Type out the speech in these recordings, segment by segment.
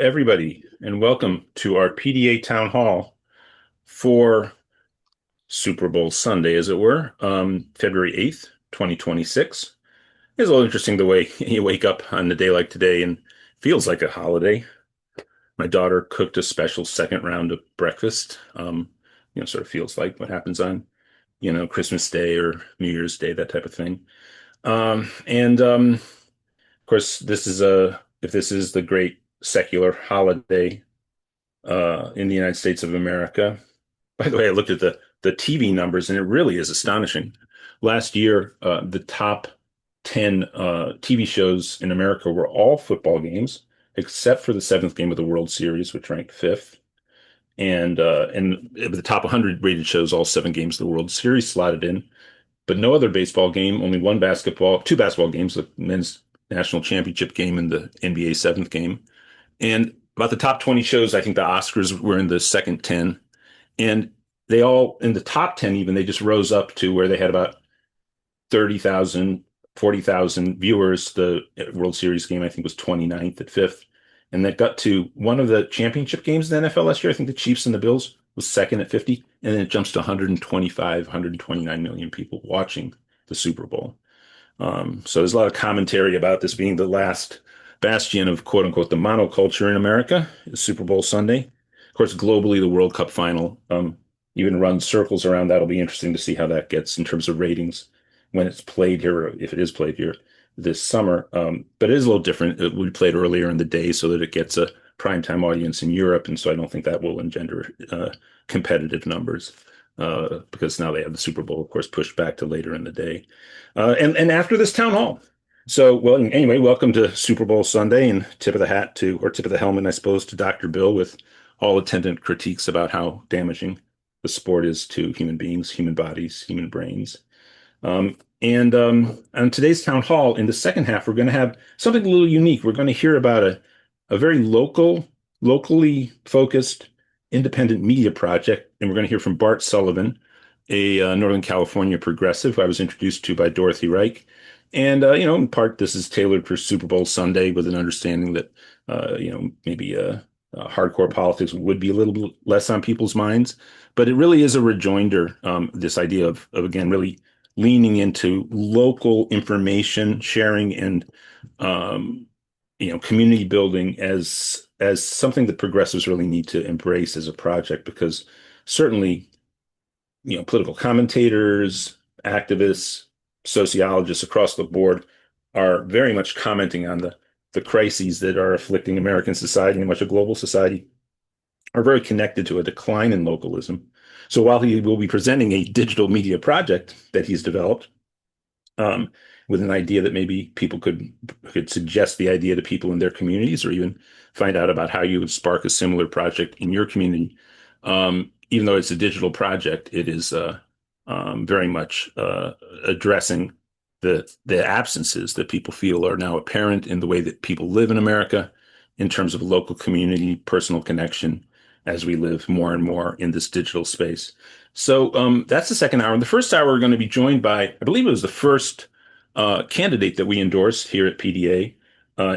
everybody, and welcome to our PDA Town Hall for Super Bowl Sunday, as it were, February 8th, 2026. It's a little interesting the way you wake up on a day like today and feels like a holiday. My daughter cooked a special second round of breakfast. Sort of feels like what happens on, Christmas Day or New Year's Day, that type of thing. Of course, if this is the great secular holiday in the United States of America. By the way, I looked at the TV numbers, and it really is astonishing. Last year, the top 10 TV shows in America were all football games, except for the seventh game of the World Series, which ranked fifth. And the top 100 rated shows, all seven games of the World Series slotted in, but no other baseball game, only two basketball games, the men's national championship game and the NBA seventh game. And about the top 20 shows, I think the Oscars were in the second 10. And they all, in the top 10 even, they just rose up to where they had about 30,000, 40,000 viewers. The World Series game, I think, was 29th at fifth. And that got to one of the championship games in the NFL last year. I think the Chiefs and the Bills was second at 50. And then it jumps to 125, 129 million people watching the Super Bowl. So there's a lot of commentary about this being the last bastion of quote unquote the monoculture in America, Super Bowl Sunday. Of course, globally, the World Cup final even runs circles around. That'll be interesting to see how that gets in terms of ratings when it's played here, or if it is played here this summer. But it is a little different. It will be played earlier in the day so that it gets a primetime audience in Europe. And so I don't think that will engender competitive numbers because now they have the Super Bowl, of course, pushed back to later in the day. And after this town hall. So, well, anyway, welcome to Super Bowl Sunday, and tip of the hat to, or tip of the helmet, I suppose, to Dr. Bill with all attendant critiques about how damaging the sport is to human beings, human bodies, human brains. And on today's town hall, in the second half, we're going to have something a little unique. We're going to hear about a very locally focused independent media project, and we're going to hear from Bart Sullivan, a Northern California progressive who I was introduced to by Dorothy Reich. And, in part, this is tailored for Super Bowl Sunday with an understanding that, maybe hardcore politics would be a little bit less on people's minds. But it really is a rejoinder, this idea of again, really leaning into local information sharing and, community building as something that progressives really need to embrace as a project, because certainly, political commentators, activists, sociologists across the board are very much commenting on the crises that are afflicting American society and much of global society, are very connected to a decline in localism. So while he will be presenting a digital media project that he's developed, with an idea that maybe people could suggest the idea to people in their communities, or even find out about how you would spark a similar project in your community. Even though it's a digital project, it is very much addressing the absences that people feel are now apparent in the way that people live in America in terms of local community, personal connection, as we live more and more in this digital space. So that's the second hour. In the first hour, we're going to be joined by, I believe it was the first candidate that we endorsed here at PDA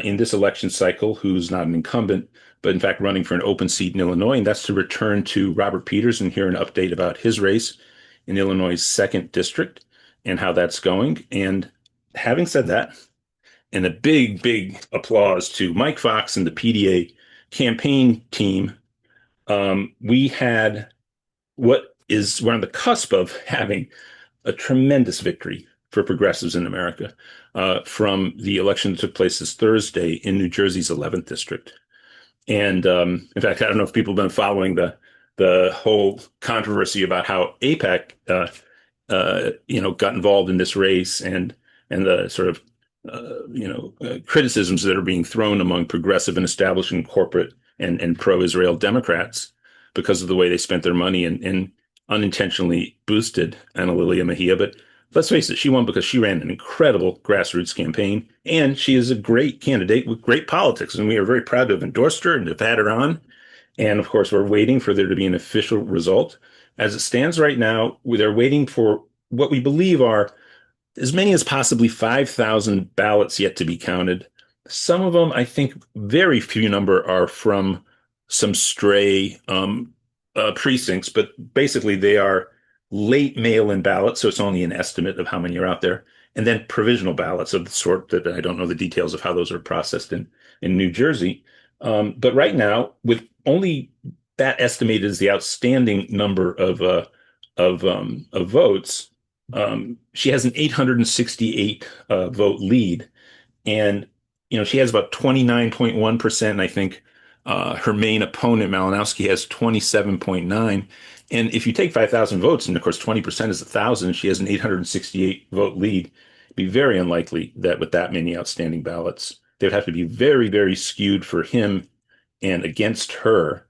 in this election cycle, who's not an incumbent, but in fact running for an open seat in Illinois. And that's to return to Robert Peters and hear an update about his race in Illinois' second district and how that's going. And having said that, and a big applause to Mike Fox and the PDA campaign team, we're on the cusp of having a tremendous victory for progressives in America from the election that took place this Thursday in New Jersey's 11th district. And in fact, I don't know if people have been following the whole controversy about how AIPAC, got involved in this race, and the sort of, criticisms that are being thrown among progressive and establishing corporate and pro-Israel Democrats because of the way they spent their money and unintentionally boosted Analilia Mejia. But let's face it, she won because she ran an incredible grassroots campaign, and she is a great candidate with great politics. And we are very proud to have endorsed her and have had her on. And of course, we're waiting for there to be an official result. As it stands right now, they're waiting for what we believe are as many as possibly 5,000 ballots yet to be counted. Some of them, I think, very few number are from some stray precincts, but basically they are late mail-in ballots, so it's only an estimate of how many are out there, and then provisional ballots of the sort that I don't know the details of how those are processed in New Jersey. But right now, with only that estimated as the outstanding number of votes, she has an 868 vote lead. And, she has about 29.1%. And I think her main opponent, Malinowski, has 27.9. And if you take 5,000 votes, and of course 20% is 1,000, she has an 868 vote lead. It'd be very unlikely that with that many outstanding ballots, they would have to be very, very skewed for him and against her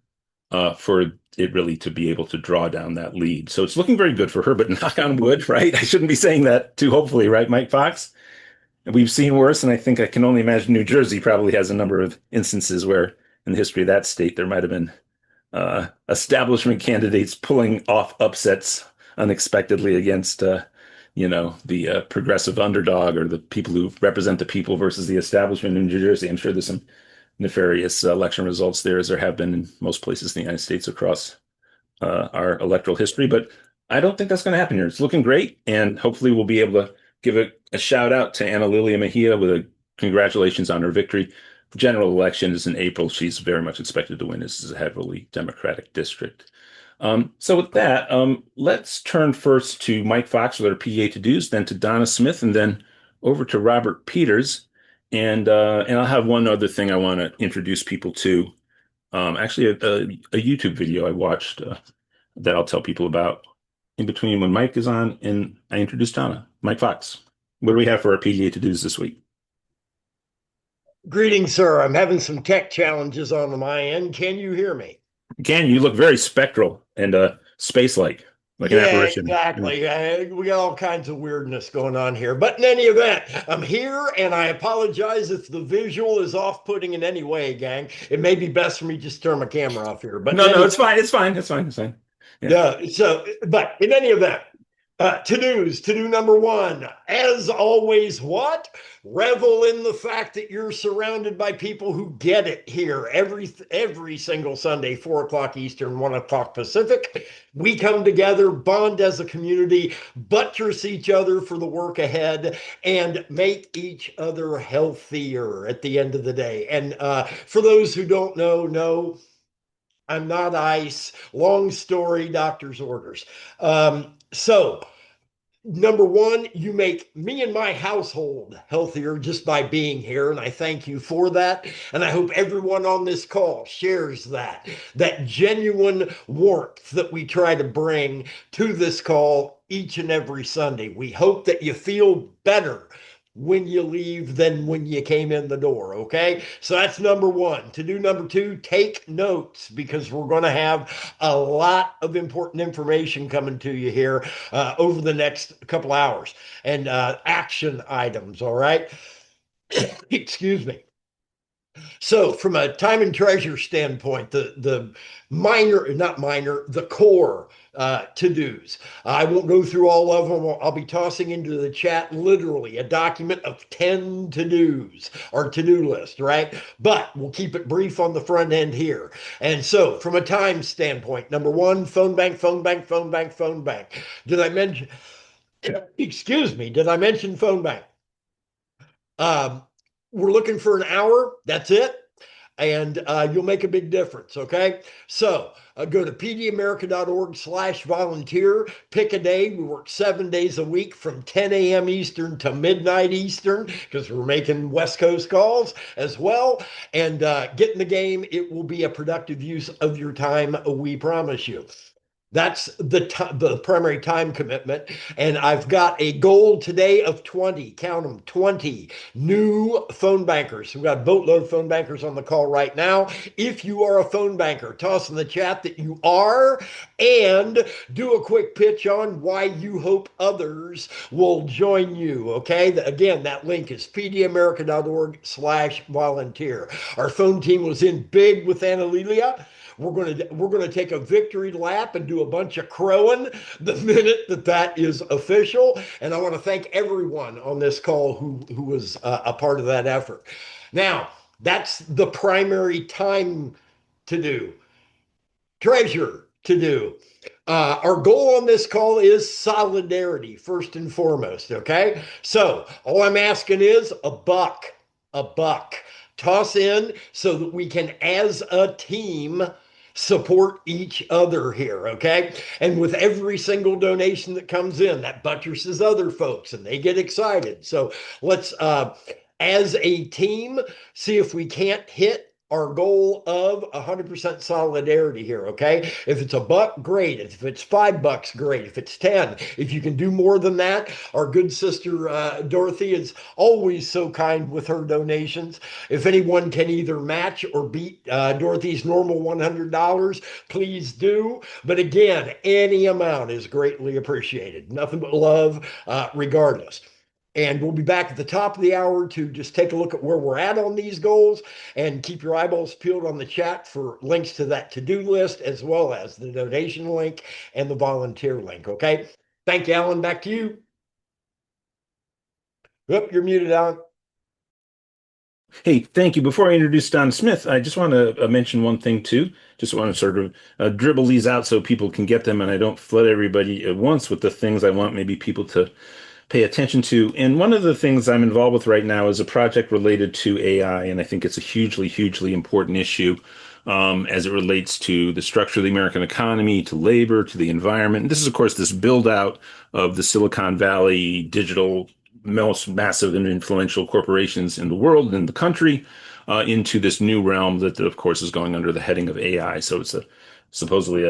for it really to be able to draw down that lead. So it's looking very good for her, but knock on wood, right? I shouldn't be saying that too hopefully, right, Mike Fox? We've seen worse, and I think I can only imagine New Jersey probably has a number of instances where, in the history of that state, there might have been establishment candidates pulling off upsets unexpectedly against, the progressive underdog or the people who represent the people versus the establishment in New Jersey. I'm sure there's some nefarious election results there, as there have been in most places in the United States across our electoral history. But I don't think that's going to happen here. It's looking great, and hopefully we'll be able to give a shout out to Analilia Mejia with a congratulations on her victory. The general election is in April. She's very much expected to win. This is a heavily Democratic district. So with that, let's turn first to Mike Fox with our PGA to-dos, then to Donna Smith, and then over to Robert Peters. And I'll have one other thing I want to introduce people to. Actually, a YouTube video I watched that I'll tell people about in between when Mike is on and I introduce Donna. Mike Fox, what do we have for our PGA to-dos this week? Greetings, sir. I'm having some tech challenges on my end. Can you hear me? Again, you look very spectral and space-like, like an Yeah, apparition. exactly. We got all kinds of weirdness going on here. But in any event, I'm here and I apologize if the visual is off-putting in any way, gang. It may be best for me just to turn my camera off here. But No, in no, any it's fine. It's fine. It's fine. It's fine. Yeah. but in any event, to-do number one, as always, what? Revel in the fact that you're surrounded by people who get it here every single Sunday, 4 o'clock Eastern, 1 o'clock Pacific. We come together, bond as a community, buttress each other for the work ahead, and make each other healthier at the end of the day. And for those who don't know, no, I'm not ice. Long story, doctor's orders. So, number one, you make me and my household healthier just by being here. And I thank you for that. And I hope everyone on this call shares that genuine warmth that we try to bring to this call each and every Sunday. We hope that you feel better when you leave than when you came in the door. Okay. So that's number one. To do number two, take notes because we're going to have a lot of important information coming to you here over the next couple hours and action items. All right. Excuse me. So, from a time and treasure standpoint, the minor, not minor, the core to dos. I won't go through all of them. I'll be tossing into the chat literally a document of 10 to dos or to do list, right? But we'll keep it brief on the front end here. And so, from a time standpoint, number one, phone bank, phone bank, phone bank, phone bank. Did I mention, excuse me, did I mention phone bank? Um, we're looking for an hour. That's it. And you'll make a big difference. Okay. So go to pdamerica.org/volunteer, pick a day. We work 7 days a week from 10 a.m. Eastern to midnight Eastern because we're making West Coast calls as well. And get in the game. It will be a productive use of your time. We promise you. That's the primary time commitment. And I've got a goal today of 20, count them, 20 new phone bankers. We've got a boatload of phone bankers on the call right now. If you are a phone banker, toss in the chat that you are and do a quick pitch on why you hope others will join you. Okay. Again, that link is pdamerica.org/volunteer. Our phone team was in big with Analilia. We're gonna take a victory lap and do a bunch of crowing the minute that is official. And I want to thank everyone on this call who was a part of that effort. Now, that's the primary time to do, treasure to do. Our goal on this call is solidarity, first and foremost. Okay. So all I'm asking is a buck. Toss in so that we can, as a team, support each other here. Okay. And with every single donation that comes in, that buttresses other folks and they get excited. So let's, as a team, see if we can't hit our goal of 100% solidarity here. Okay. If it's a buck, great. If it's $5, great. If it's 10, if you can do more than that, our good sister Dorothy is always so kind with her donations. If anyone can either match or beat Dorothy's normal $100, please do. But again, any amount is greatly appreciated. Nothing but love, regardless. And we'll be back at the top of the hour to just take a look at where we're at on these goals and keep your eyeballs peeled on the chat for links to that to-do list, as well as the donation link and the volunteer link. Okay. Thank you, Alan. Back to you. Yep, you're muted, Alan. Hey, thank you. Before I introduce Don Smith, I just want to mention one thing too. Just want to sort of dribble these out so people can get them and I don't flood everybody at once with the things I want maybe people to pay attention to. And one of the things I'm involved with right now is a project related to AI, and I think it's a hugely, hugely important issue as it relates to the structure of the American economy, to labor, to the environment. And this is, of course, this build out of the Silicon Valley digital most massive and influential corporations in the world and in the country into this new realm that, of course, is going under the heading of AI. So it's supposedly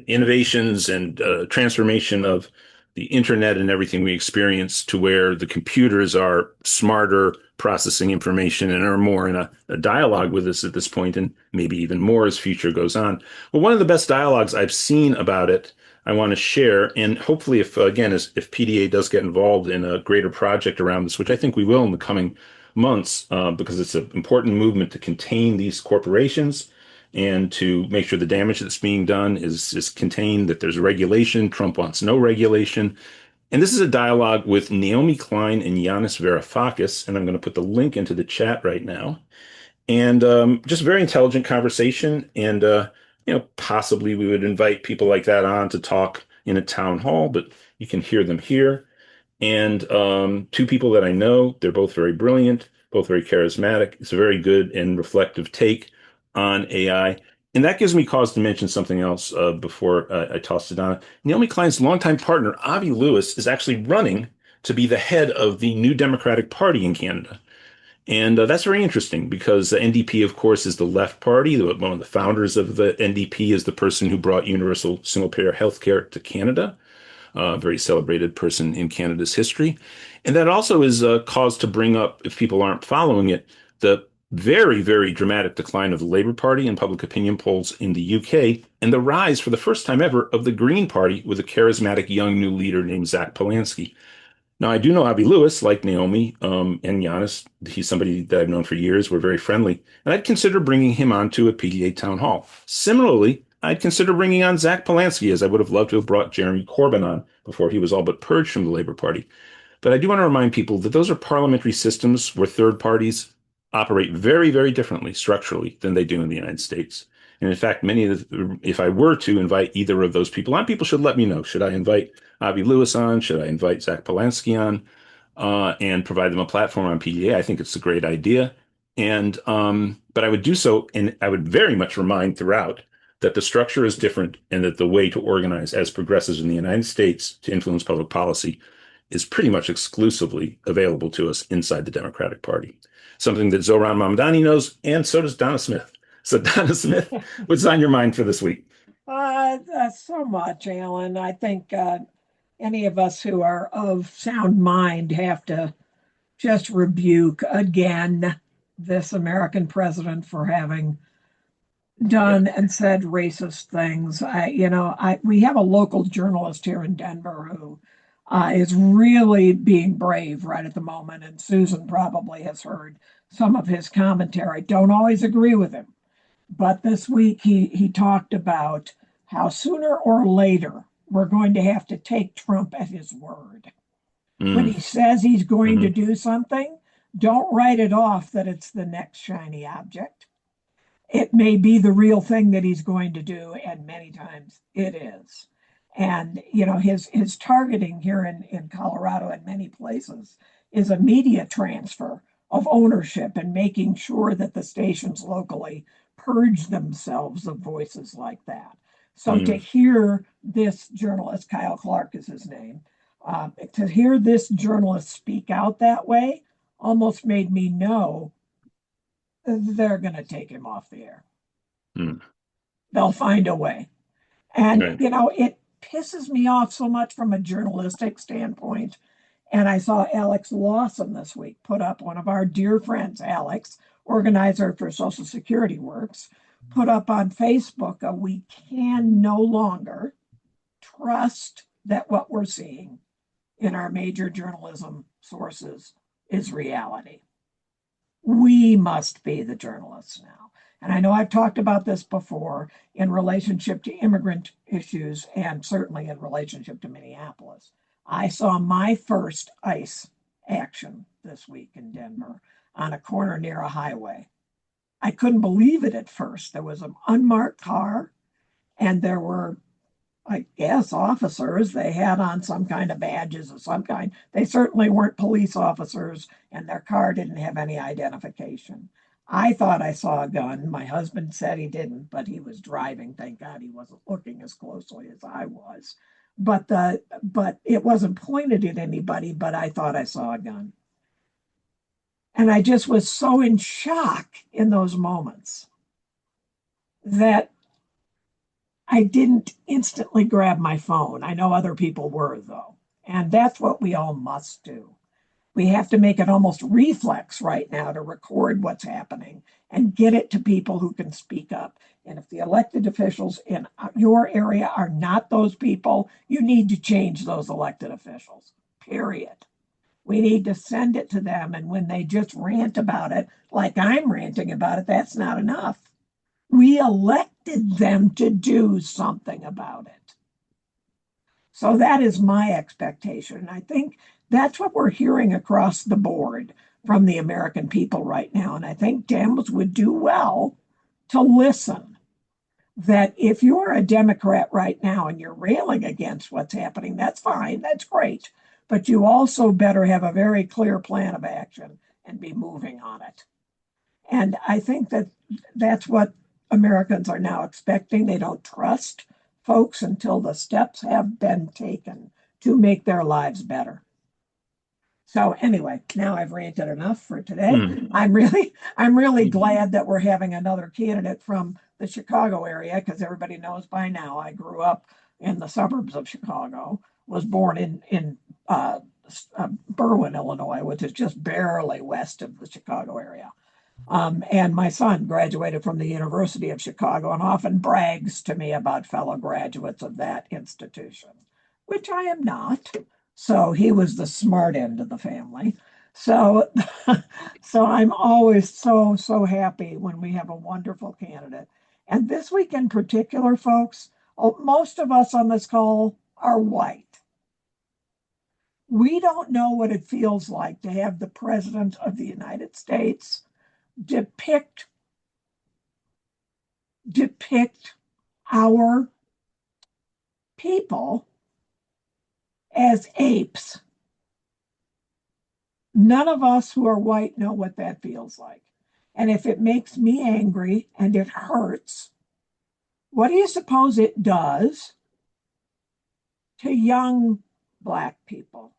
innovations and transformation of the internet and everything we experience to where the computers are smarter processing information and are more in a dialogue with us at this point, and maybe even more as future goes on. Well, one of the best dialogues I've seen about it I want to share. And hopefully, if again, if PDA does get involved in a greater project around this, which I think we will in the coming months, because it's an important movement to contain these corporations and to make sure the damage that's being done is contained, that there's regulation. Trump wants no regulation. And this is a dialogue with Naomi Klein and Yanis Varoufakis, and I'm going to put the link into the chat right now. And just very intelligent conversation. And possibly we would invite people like that on to talk in a town hall, but you can hear them here. And two people that I know, they're both very brilliant, both very charismatic. It's a very good and reflective take on AI. And that gives me cause to mention something else before I toss it on. Naomi Klein's longtime partner, Avi Lewis, is actually running to be the head of the new Democratic Party in Canada. And that's very interesting because the NDP, of course, is the left party. One of the founders of the NDP is the person who brought universal single-payer healthcare to Canada, a very celebrated person in Canada's history. And that also is a cause to bring up, if people aren't following it, the very, very dramatic decline of the Labour Party in public opinion polls in the UK, and the rise for the first time ever of the Green Party with a charismatic young new leader named Zach Polanski. Now, I do know Avi Lewis, like Naomi and Giannis. He's somebody that I've known for years. We're very friendly. And I'd consider bringing him on to a PDA town hall. Similarly, I'd consider bringing on Zach Polanski, as I would have loved to have brought Jeremy Corbyn on before he was all but purged from the Labour Party. But I do want to remind people that those are parliamentary systems where third parties operate very, very differently structurally than they do in the United States. And in fact, if I were to invite either of those people on, people should let me know. Should I invite Avi Lewis on? Should I invite Zach Polanski on and provide them a platform on PDA? I think it's a great idea. And but I would do so, and I would very much remind throughout that the structure is different and that the way to organize as progressives in the United States to influence public policy is pretty much exclusively available to us inside the Democratic Party. Something that Zohran Mamdani knows, and so does Donna Smith. So, Donna Smith, what's on your mind for this week? So much, Alan. I think any of us who are of sound mind have to just rebuke again this American president for having done and said racist things. We have a local journalist here in Denver who is really being brave right at the moment, and Susan probably has heard some of his commentary. Don't always agree with him, but this week he talked about how sooner or later we're going to have to take Trump at his word. When he says he's going to do something, don't write it off that it's the next shiny object. It may be the real thing that he's going to do, and many times it is. And his targeting here in Colorado and many places is a media transfer of ownership and making sure that the stations locally purge themselves of voices like that. So to Mm, hear this journalist, Kyle Clark is his name, to hear this journalist speak out that way almost made me know they're going to take him off the air. mm, They'll find a way. And, right. it pisses me off so much from a journalistic standpoint. And I saw Alex Lawson this week put up, one of our dear friends, Alex, organizer for Social Security Works, put up on Facebook we can no longer trust that what we're seeing in our major journalism sources is reality. We must be the journalists now. And I know I've talked about this before in relationship to immigrant issues and certainly in relationship to Minneapolis. I saw my first ICE action this week in Denver on a corner near a highway. I couldn't believe it at first. There was an unmarked car, and there were, I guess, officers. They had on some kind of badges of some kind. They certainly weren't police officers, and their car didn't have any identification. I thought I saw a gun. My husband said he didn't, but he was driving. Thank God he wasn't looking as closely as I was. But it wasn't pointed at anybody, but I thought I saw a gun. And I just was so in shock in those moments that I didn't instantly grab my phone. I know other people were, though. And that's what we all must do. We have to make it almost reflex right now to record what's happening and get it to people who can speak up. And if the elected officials in your area are not those people, you need to change those elected officials, period. We need to send it to them. And when they just rant about it, like I'm ranting about it, that's not enough. We elected them to do something about it. So that is my expectation. And I think that's what we're hearing across the board from the American people right now. And I think Dems would do well to listen. That if you're a Democrat right now and you're railing against what's happening, that's fine, that's great. But you also better have a very clear plan of action and be moving on it. And I think that that's what Americans are now expecting. They don't trust folks until the steps have been taken to make their lives better. So anyway, now I've ranted enough for today. Mm, I'm really glad that we're having another candidate from the Chicago area, because everybody knows by now I grew up in the suburbs of Chicago, was born in Berwyn, Illinois, which is just barely west of the Chicago area. And my son graduated from the University of Chicago and often brags to me about fellow graduates of that institution, which I am not. So he was the smart end of the family. So, so I'm always so happy when we have a wonderful candidate. And this week in particular, folks, most of us on this call are white. We don't know what it feels like to have the President of the United States depict our people as apes. None of us who are white know what that feels like. And if it makes me angry and it hurts, what do you suppose it does to young Black people,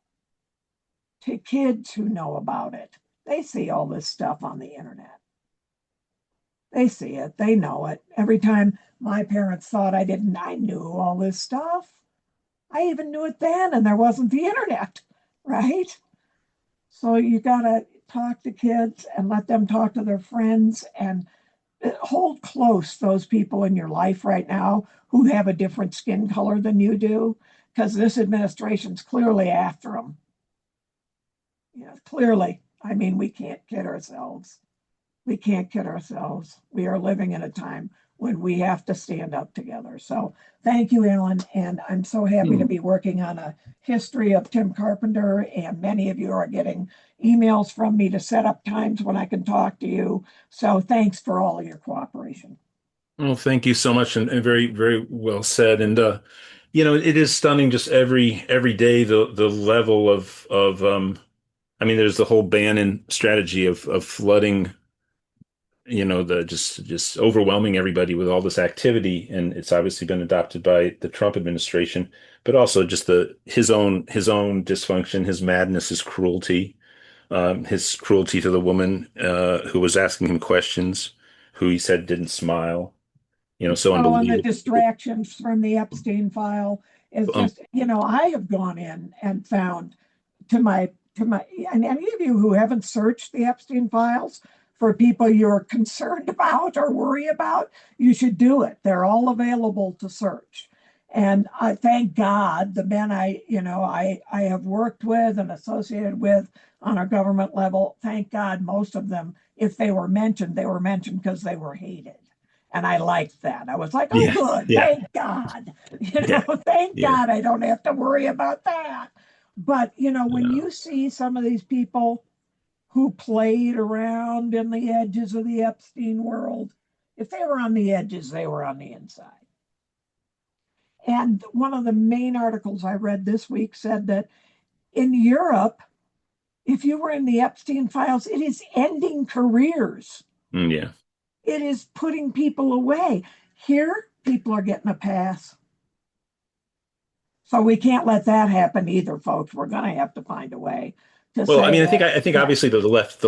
to kids who know about it? They see all this stuff on the internet. They see it, they know it. Every time my parents thought I didn't, I knew all this stuff. I even knew it then, and there wasn't the internet, right? So you got to talk to kids and let them talk to their friends and hold close those people in your life right now who have a different skin color than you do, because this administration's clearly after them. Clearly. I mean, we can't kid ourselves. We can't kid ourselves. We are living in a time when we have to stand up together. So thank you, Alan. And I'm so happy to Hmm. be working on a history of Tim Carpenter. And many of you are getting emails from me to set up times when I can talk to you. So thanks for all of your cooperation. Well, thank you so much, and very, very well said. And it is stunning just every day the level of I mean, there's the whole Bannon strategy of flooding, the just overwhelming everybody with all this activity, and it's obviously been adopted by the Trump administration, but also just the his own dysfunction, his madness, his cruelty to the woman who was asking him questions, who he said didn't smile, so Oh, and the unbelievable. distractions from the Epstein file is Um, just, I have gone in and found to my and any of you who haven't searched the Epstein files for people you're concerned about or worry about, you should do it. They're all available to search. And I thank God the men I have worked with and associated with on a government level, thank God most of them, if they were mentioned because they were hated. And I liked that. I was like, oh, yeah, good. yeah, Thank God. yeah, Thank yeah. God I don't have to worry about that. But, when Yeah. you see some of these people who played around in the edges of the Epstein world, if they were on the edges, they were on the inside. And one of the main articles I read this week said that in Europe, if you were in the Epstein files, it is ending careers. Yeah. It is putting people away. Here, people are getting a pass. So we can't let that happen either, folks. We're going to have to find a way to Well, I say mean, that. I think Yeah, obviously the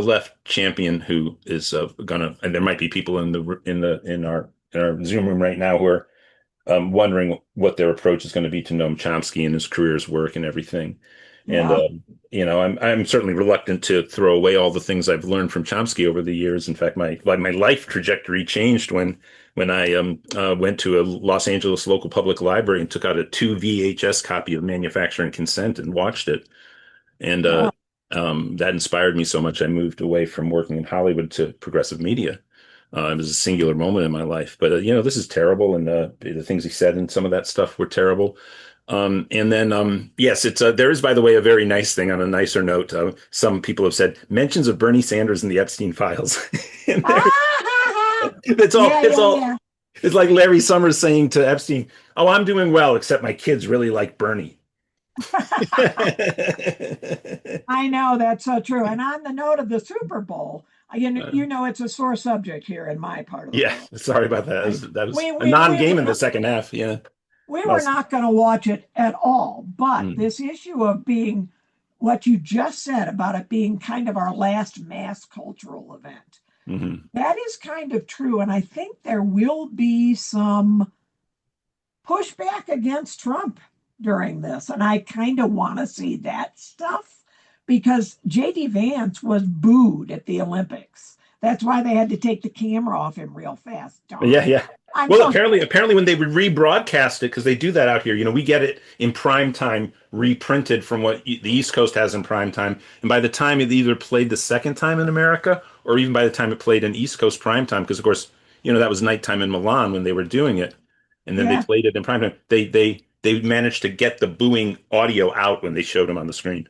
left champion who is gonna, and there might be people in our Zoom room right now who are wondering what their approach is going to be to Noam Chomsky and his career's work and everything. And yeah, I'm certainly reluctant to throw away all the things I've learned from Chomsky over the years. In fact, my life trajectory changed when I went to a Los Angeles local public library and took out a 2 VHS copy of Manufacturing Consent and watched it. And yeah. that inspired me so much. I moved away from working in Hollywood to progressive media. It was a singular moment in my life, but this is terrible, and the things he said and some of that stuff were terrible. And then, yes, there is, by the way, a very nice thing on a nicer note. Some people have said mentions of Bernie Sanders in the Epstein files. And there, it's all, Yeah, it's yeah, all, yeah. it's like Larry Summers saying to Epstein, "Oh, I'm doing well, except my kids really like Bernie." I know that's so true. And on the note of the Super Bowl, it's a sore subject here in my part of the Yeah, world. sorry about that. I, That was we a we we non-game were in the not, second half. Yeah. we Well, were not going to watch it at all. But mm, this issue of being what you just said about it being kind of our last mass cultural event, mhm. that is kind of true. And I think there will be some pushback against Trump during this. And I kind of want to see that stuff because JD Vance was booed at the Olympics. That's why they had to take the camera off him real fast. Yeah, Darn. yeah. I'm Well, so apparently when they rebroadcast it, because they do that out here, we get it in prime time, reprinted from what the East Coast has in prime time. And by the time it either played the second time in America, or even by the time it played in East Coast prime time, because of course, that was nighttime in Milan when they were doing it, and then they yeah. played it in prime time. They managed to get the booing audio out when they showed him on the screen.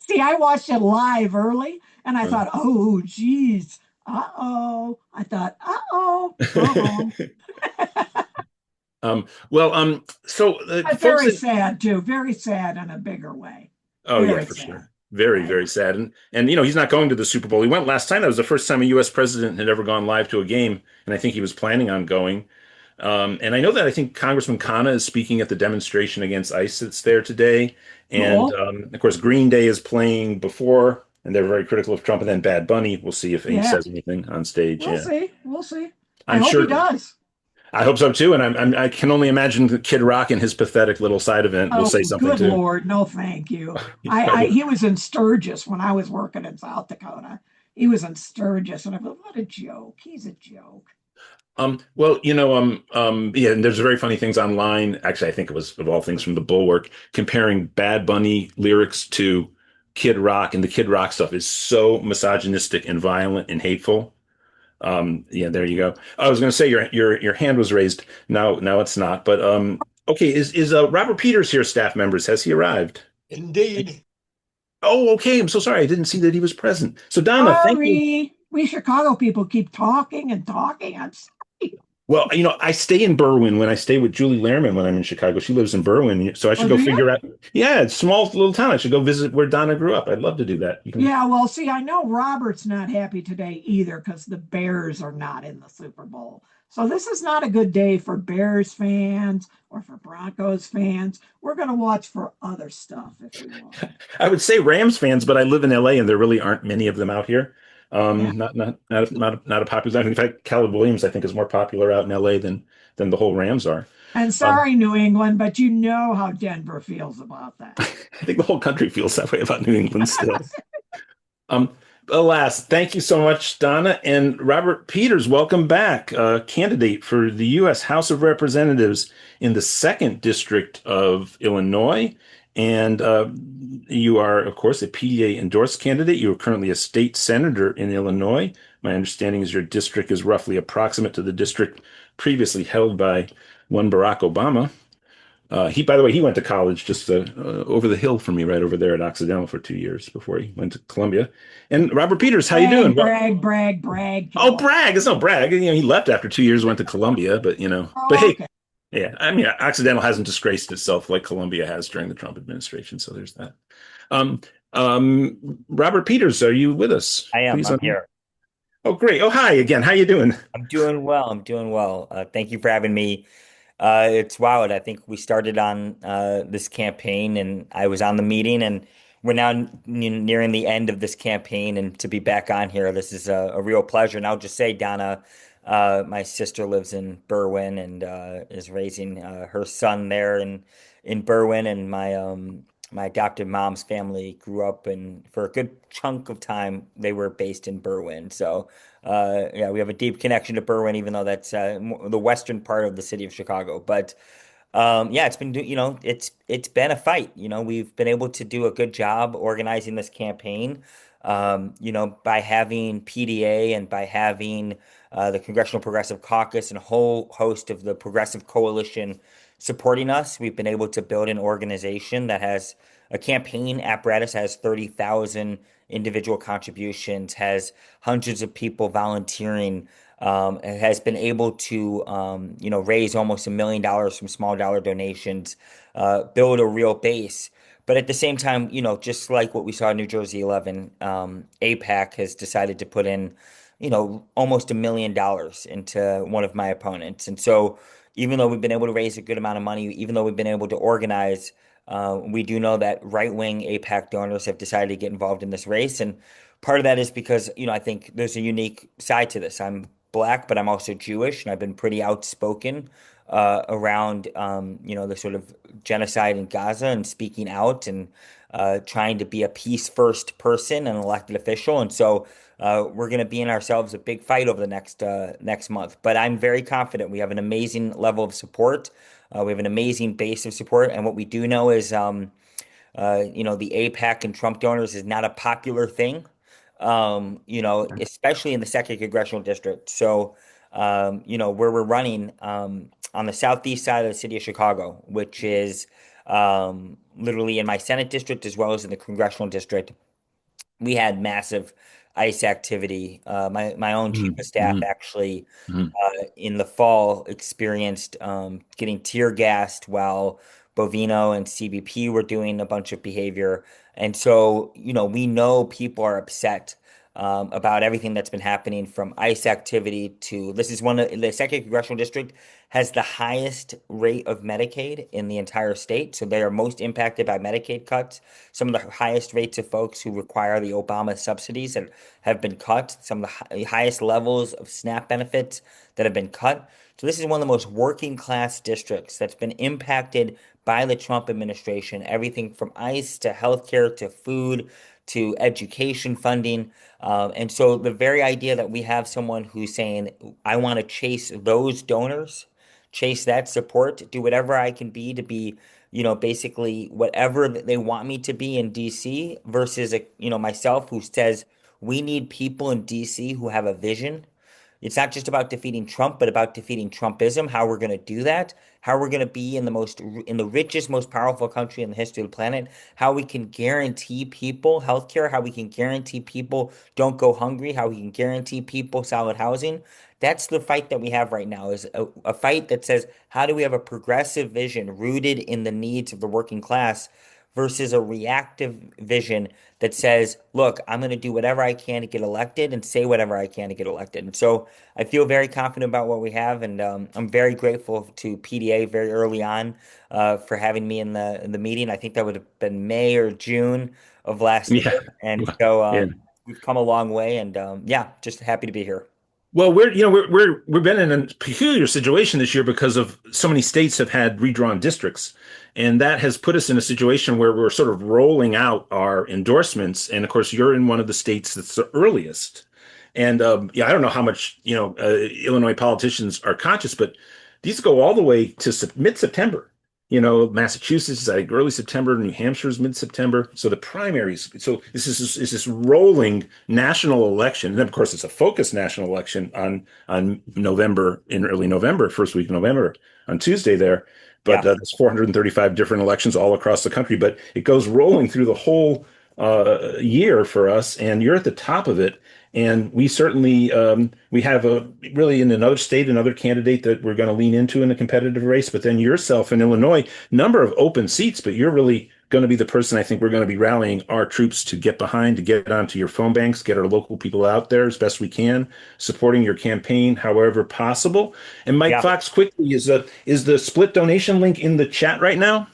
See, I watched it live early and I Uh. thought, oh, geez. Uh-oh. I thought, uh-oh. Uh-oh. Well, so But folks very that sad too. Very sad in a bigger way. Oh yeah, Very for sad. sure. Very, Right. very sad. And he's not going to the Super Bowl. He went last time. That was the first time a US president had ever gone live to a game, and I think he was planning on going. And I know that I think Congressman Khanna is speaking at the demonstration against ICE that's there today. And Cool. of course, Green Day is playing before, and they're very critical of Trump. And then Bad Bunny, we'll see if he Yeah. says anything on stage. We'll Yeah, see. We'll see. I I'm hope he sure. does. I hope so too. And I can only imagine Kid Rock and his pathetic little side event will Oh, say something good too. Lord. No, thank you. He was in Sturgis when I was working in South Dakota. He was in Sturgis, and I thought, what a joke. He's a joke. Well, yeah, and there's very funny things online. Actually, I think it was of all things from the Bulwark comparing Bad Bunny lyrics to Kid Rock, and the Kid Rock stuff is so misogynistic and violent and hateful. Yeah, there you go. I was going to say your hand was raised. Now it's not. But okay, is Robert Peters here, staff members? Has he arrived? Indeed. Oh, okay. I'm so sorry. I didn't see that he was present. So Donna, thank you. Sorry, we Chicago people keep talking and talking. I'm sorry. Well, I stay in Berwyn when I stay with Julie Lehrman when I'm in Chicago. She lives in Berwyn, so I should Oh, go do you? figure out. Yeah, it's a small little town. I should go visit where Donna grew up. I'd love to do that. You can. Yeah, well, see, I know Robert's not happy today either because the Bears are not in the Super Bowl. So this is not a good day for Bears fans or for Broncos fans. We're going to watch for other stuff if we want. I would say Rams fans, but I live in LA and there really aren't many of them out here. Yeah. Not a popular. In fact, Caleb Williams, I think, is more popular out in LA than the whole Rams are. And Um, sorry, New England, but you know how Denver feels about that. I think the whole country feels that way about New England still. Um, Alas, thank you so much, Donna. And Robert Peters, welcome back, candidate for the U.S. House of Representatives in the second district of Illinois. And you are, of course, a PDA endorsed candidate. You are currently a state senator in Illinois. My understanding is your district is roughly approximate to the district previously held by one Barack Obama. By the way, he went to college just over the hill from me, right over there at Occidental for 2 years before he went to Columbia. And Robert Peters, how you Brag, doing? Well, brag, brag, brag, oh, Joe. brag! It's no brag. He left after 2 years, went to Columbia, but but Oh, hey, okay. yeah, I mean, Occidental hasn't disgraced itself like Columbia has during the Trump administration, so there's that. Um, Robert Peters, are you with us? I am. Please. I'm here. Oh, great. Oh, hi again. How you doing? I'm doing well. I'm doing well. Thank you for having me. It's wild. I think we started on this campaign, and I was on the meeting, and we're now nearing the end of this campaign. And to be back on here, this is a real pleasure. And I'll just say, Donna, my sister lives in Berwyn and is raising her son there in Berwyn, and my adopted mom's family grew up for a good chunk of time they were based in Berwyn. So. Yeah, we have a deep connection to Berwyn, even though that's the western part of the city of Chicago. But yeah, it's been a fight. We've been able to do a good job organizing this campaign. By having PDA and by having the Congressional Progressive Caucus and a whole host of the Progressive Coalition supporting us, we've been able to build an organization that has a campaign apparatus, has 30,000 individual contributions, has hundreds of people volunteering, and has been able to, raise almost $1 million from small dollar donations, build a real base. But at the same time, just like what we saw in New Jersey 11, APAC has decided to put in, almost $1 million into one of my opponents. And so even though we've been able to raise a good amount of money, even though we've been able to organize, we do know that right-wing APAC donors have decided to get involved in this race. And part of that is because, I think there's a unique side to this. I'm Black, but I'm also Jewish, and I've been pretty outspoken around the sort of genocide in Gaza and speaking out and trying to be a peace first person and elected official. And so we're going to be in ourselves a big fight over the next month. But I'm very confident we have an amazing level of support. We have an amazing base of support, and what we do know is the APAC and Trump donors is not a popular thing, especially in the second congressional district. So, where we're running on the southeast side of the city of Chicago, which is literally in my Senate district as well as in the congressional district, we had massive ICE activity. My own chief of staff Mm-hmm. actually in the fall experienced getting tear gassed while Bovino and CBP were doing a bunch of behavior. And so, we know people are upset about everything that's been happening from ICE activity to this is one of the second congressional district has the highest rate of Medicaid in the entire state. So they are most impacted by Medicaid cuts. Some of the highest rates of folks who require the Obama subsidies that have been cut, some of the highest levels of SNAP benefits that have been cut. So this is one of the most working class districts that's been impacted by the Trump administration, everything from ICE to healthcare to food to education funding. And so the very idea that we have someone who's saying, I want to chase those donors, chase that support, do whatever I can be to be, basically whatever they want me to be in DC versus, myself who says we need people in DC who have a vision It's not just about defeating Trump, but about defeating Trumpism, how we're going to do that, how we're going to be in the richest, most powerful country in the history of the planet, how we can guarantee people healthcare, how we can guarantee people don't go hungry, how we can guarantee people solid housing. That's the fight that we have right now, is a fight that says, how do we have a progressive vision rooted in the needs of the working class versus a reactive vision that says, look, I'm going to do whatever I can to get elected and say whatever I can to get elected. And so I feel very confident about what we have, and I'm very grateful to PDA very early on for having me in the meeting. I think that would have been May or June of last Yeah. year, and so Yeah. we've come a long way, and yeah, just happy to be here. Well, we've been in a peculiar situation this year because of so many states have had redrawn districts, and that has put us in a situation where we're sort of rolling out our endorsements. And of course, you're in one of the states that's the earliest. And yeah, I don't know how much Illinois politicians are conscious, but these go all the way to mid-September. Massachusetts is like early September, New Hampshire's mid-September. So the primaries. So is this rolling national election, and then of course it's a focused national election on November in early November, first week of November on Tuesday there. But Yeah. there's 435 different elections all across the country. But it goes rolling through the whole year for us, and you're at the top of it. And we certainly we have a really in another state, another candidate that we're going to lean into in a competitive race. But then yourself in Illinois, number of open seats, but you're really going to be the person I think we're going to be rallying our troops to get behind, to get onto your phone banks, get our local people out there as best we can, supporting your campaign however possible. And Mike Yeah. Fox, quickly, is the split donation link in the chat right now?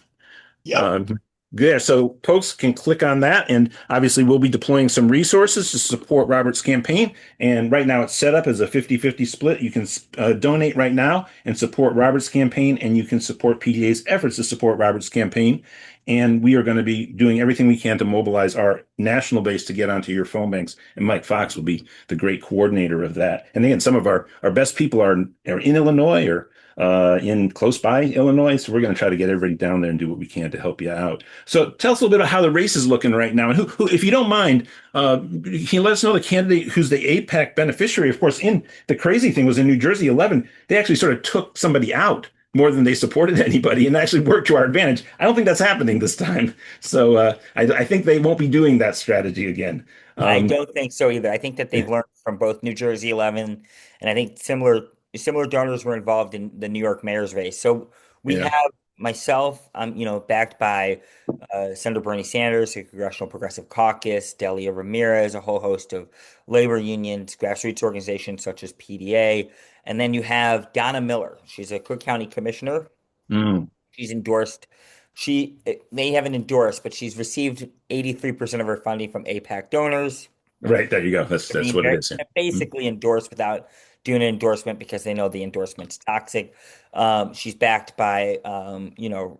Yep. Uh, yeah, so folks can click on that, and obviously we'll be deploying some resources to support Robert's campaign. And right now it's set up as a 50-50 split. You can donate right now and support Robert's campaign, and you can support PDA's efforts to support Robert's campaign. And we are going to be doing everything we can to mobilize our national base to get onto your phone banks. And Mike Fox will be the great coordinator of that. And again, some of our best people are in Illinois or in close by Illinois. So we're going to try to get everybody down there and do what we can to help you out. So tell us a little bit about how the race is looking right now. And who if you don't mind, can you let us know the candidate who's the APAC beneficiary? Of course, in the crazy thing was in New Jersey 11, they actually sort of took somebody out more than they supported anybody and actually worked to our advantage. I don't think that's happening this time. So I think they won't be doing that strategy again. I Um, don't think so either. I think that they've learned from both New Jersey 11, and I think similar donors were involved in the New York mayor's race. So we yeah. have myself, backed by Senator Bernie Sanders, the Congressional Progressive Caucus, Delia Ramirez, a whole host of labor unions, grassroots organizations such as PDA, and then you have Donna Miller. She's a Cook County commissioner. Mm, She's endorsed. They haven't endorsed, but she's received 83% of her funding from APAC donors. right. There you go. They're That's being what it is. Yeah. Mm, basically endorsed without doing an endorsement because they know the endorsement's toxic. She's backed by,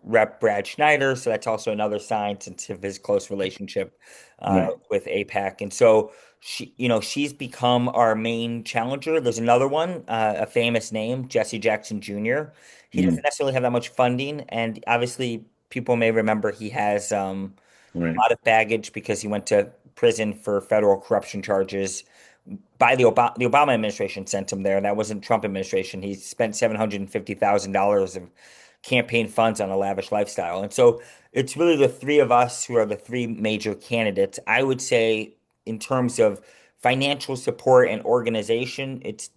Rep. Brad Schneider, so that's also another sign since of his close relationship right. with APAC. And so she's become our main challenger. There's another one, a famous name, Jesse Jackson Jr. He Mm, doesn't necessarily have that much funding, and obviously people may remember he has a right. lot of baggage because he went to prison for federal corruption charges by the Obama administration sent him there. That wasn't Trump administration. He spent $750,000 of campaign funds on a lavish lifestyle. And so it's really the three of us who are the three major candidates. I would say in terms of financial support and organization, it's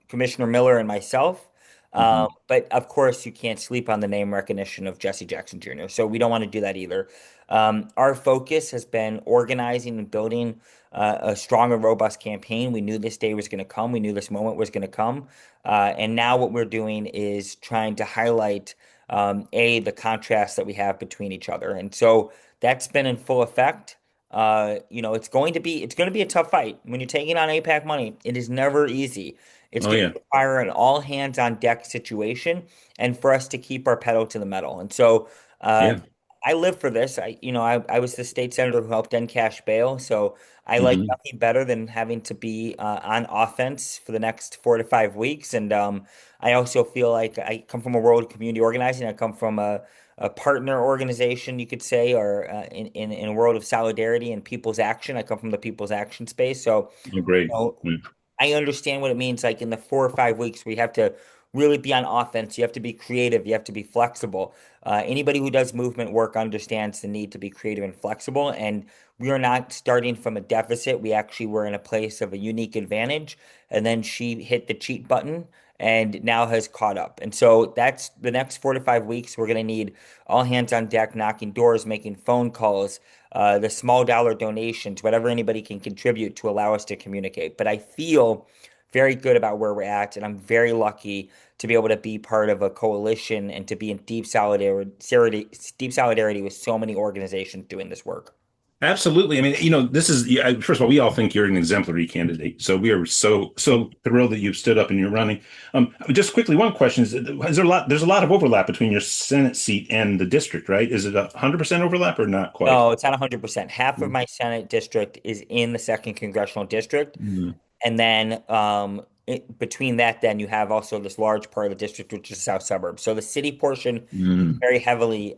Commissioner Miller and myself. Hmm. But of course, you can't sleep on the name recognition of Jesse Jackson Jr. So we don't want to do that either. Our focus has been organizing and building a strong and robust campaign. We knew this day was going to come. We knew this moment was going to come. And now what we're doing is trying to highlight the contrast that we have between each other. And so that's been in full effect. It's going to be a tough fight when you're taking on APAC money. It is never easy. It's Oh going to yeah. require an all hands on deck situation, and for us to keep our pedal to the metal. And so, uh, Yeah. I live for this. I was the state senator who helped end cash bail, so I like Hmm. nothing better than having to be on offense for the next 4 to 5 weeks. And I also feel like I come from a world of community organizing. I come from a partner organization, you could say, or in a world of solidarity and people's action. I come from the people's action space. So, Oh, great. know, Mm. I understand what it means. Like in the 4 or 5 weeks, we have to really be on offense. You have to be creative. You have to be flexible. Anybody who does movement work understands the need to be creative and flexible. And we are not starting from a deficit. We actually were in a place of a unique advantage. And then she hit the cheat button and now has caught up. And so that's the next 4 to 5 weeks. We're going to need all hands on deck, knocking doors, making phone calls, the small dollar donations, whatever anybody can contribute to allow us to communicate. But I feel very good about where we're at, and I'm very lucky to be able to be part of a coalition and to be in deep solidarity with so many organizations doing this work. Absolutely. I mean, this is, yeah, first of all, we all think you're an exemplary candidate. So we are so thrilled that you've stood up and you're running. Just quickly, one question is there there's a lot of overlap between your Senate seat and the district, right? Is it 100% overlap or not quite? No, it's not 100%. Half of my Senate district is in the second congressional district. Mm, And then between that, then you have also this large part of the district, which is south suburbs. So the city portion mm, very heavily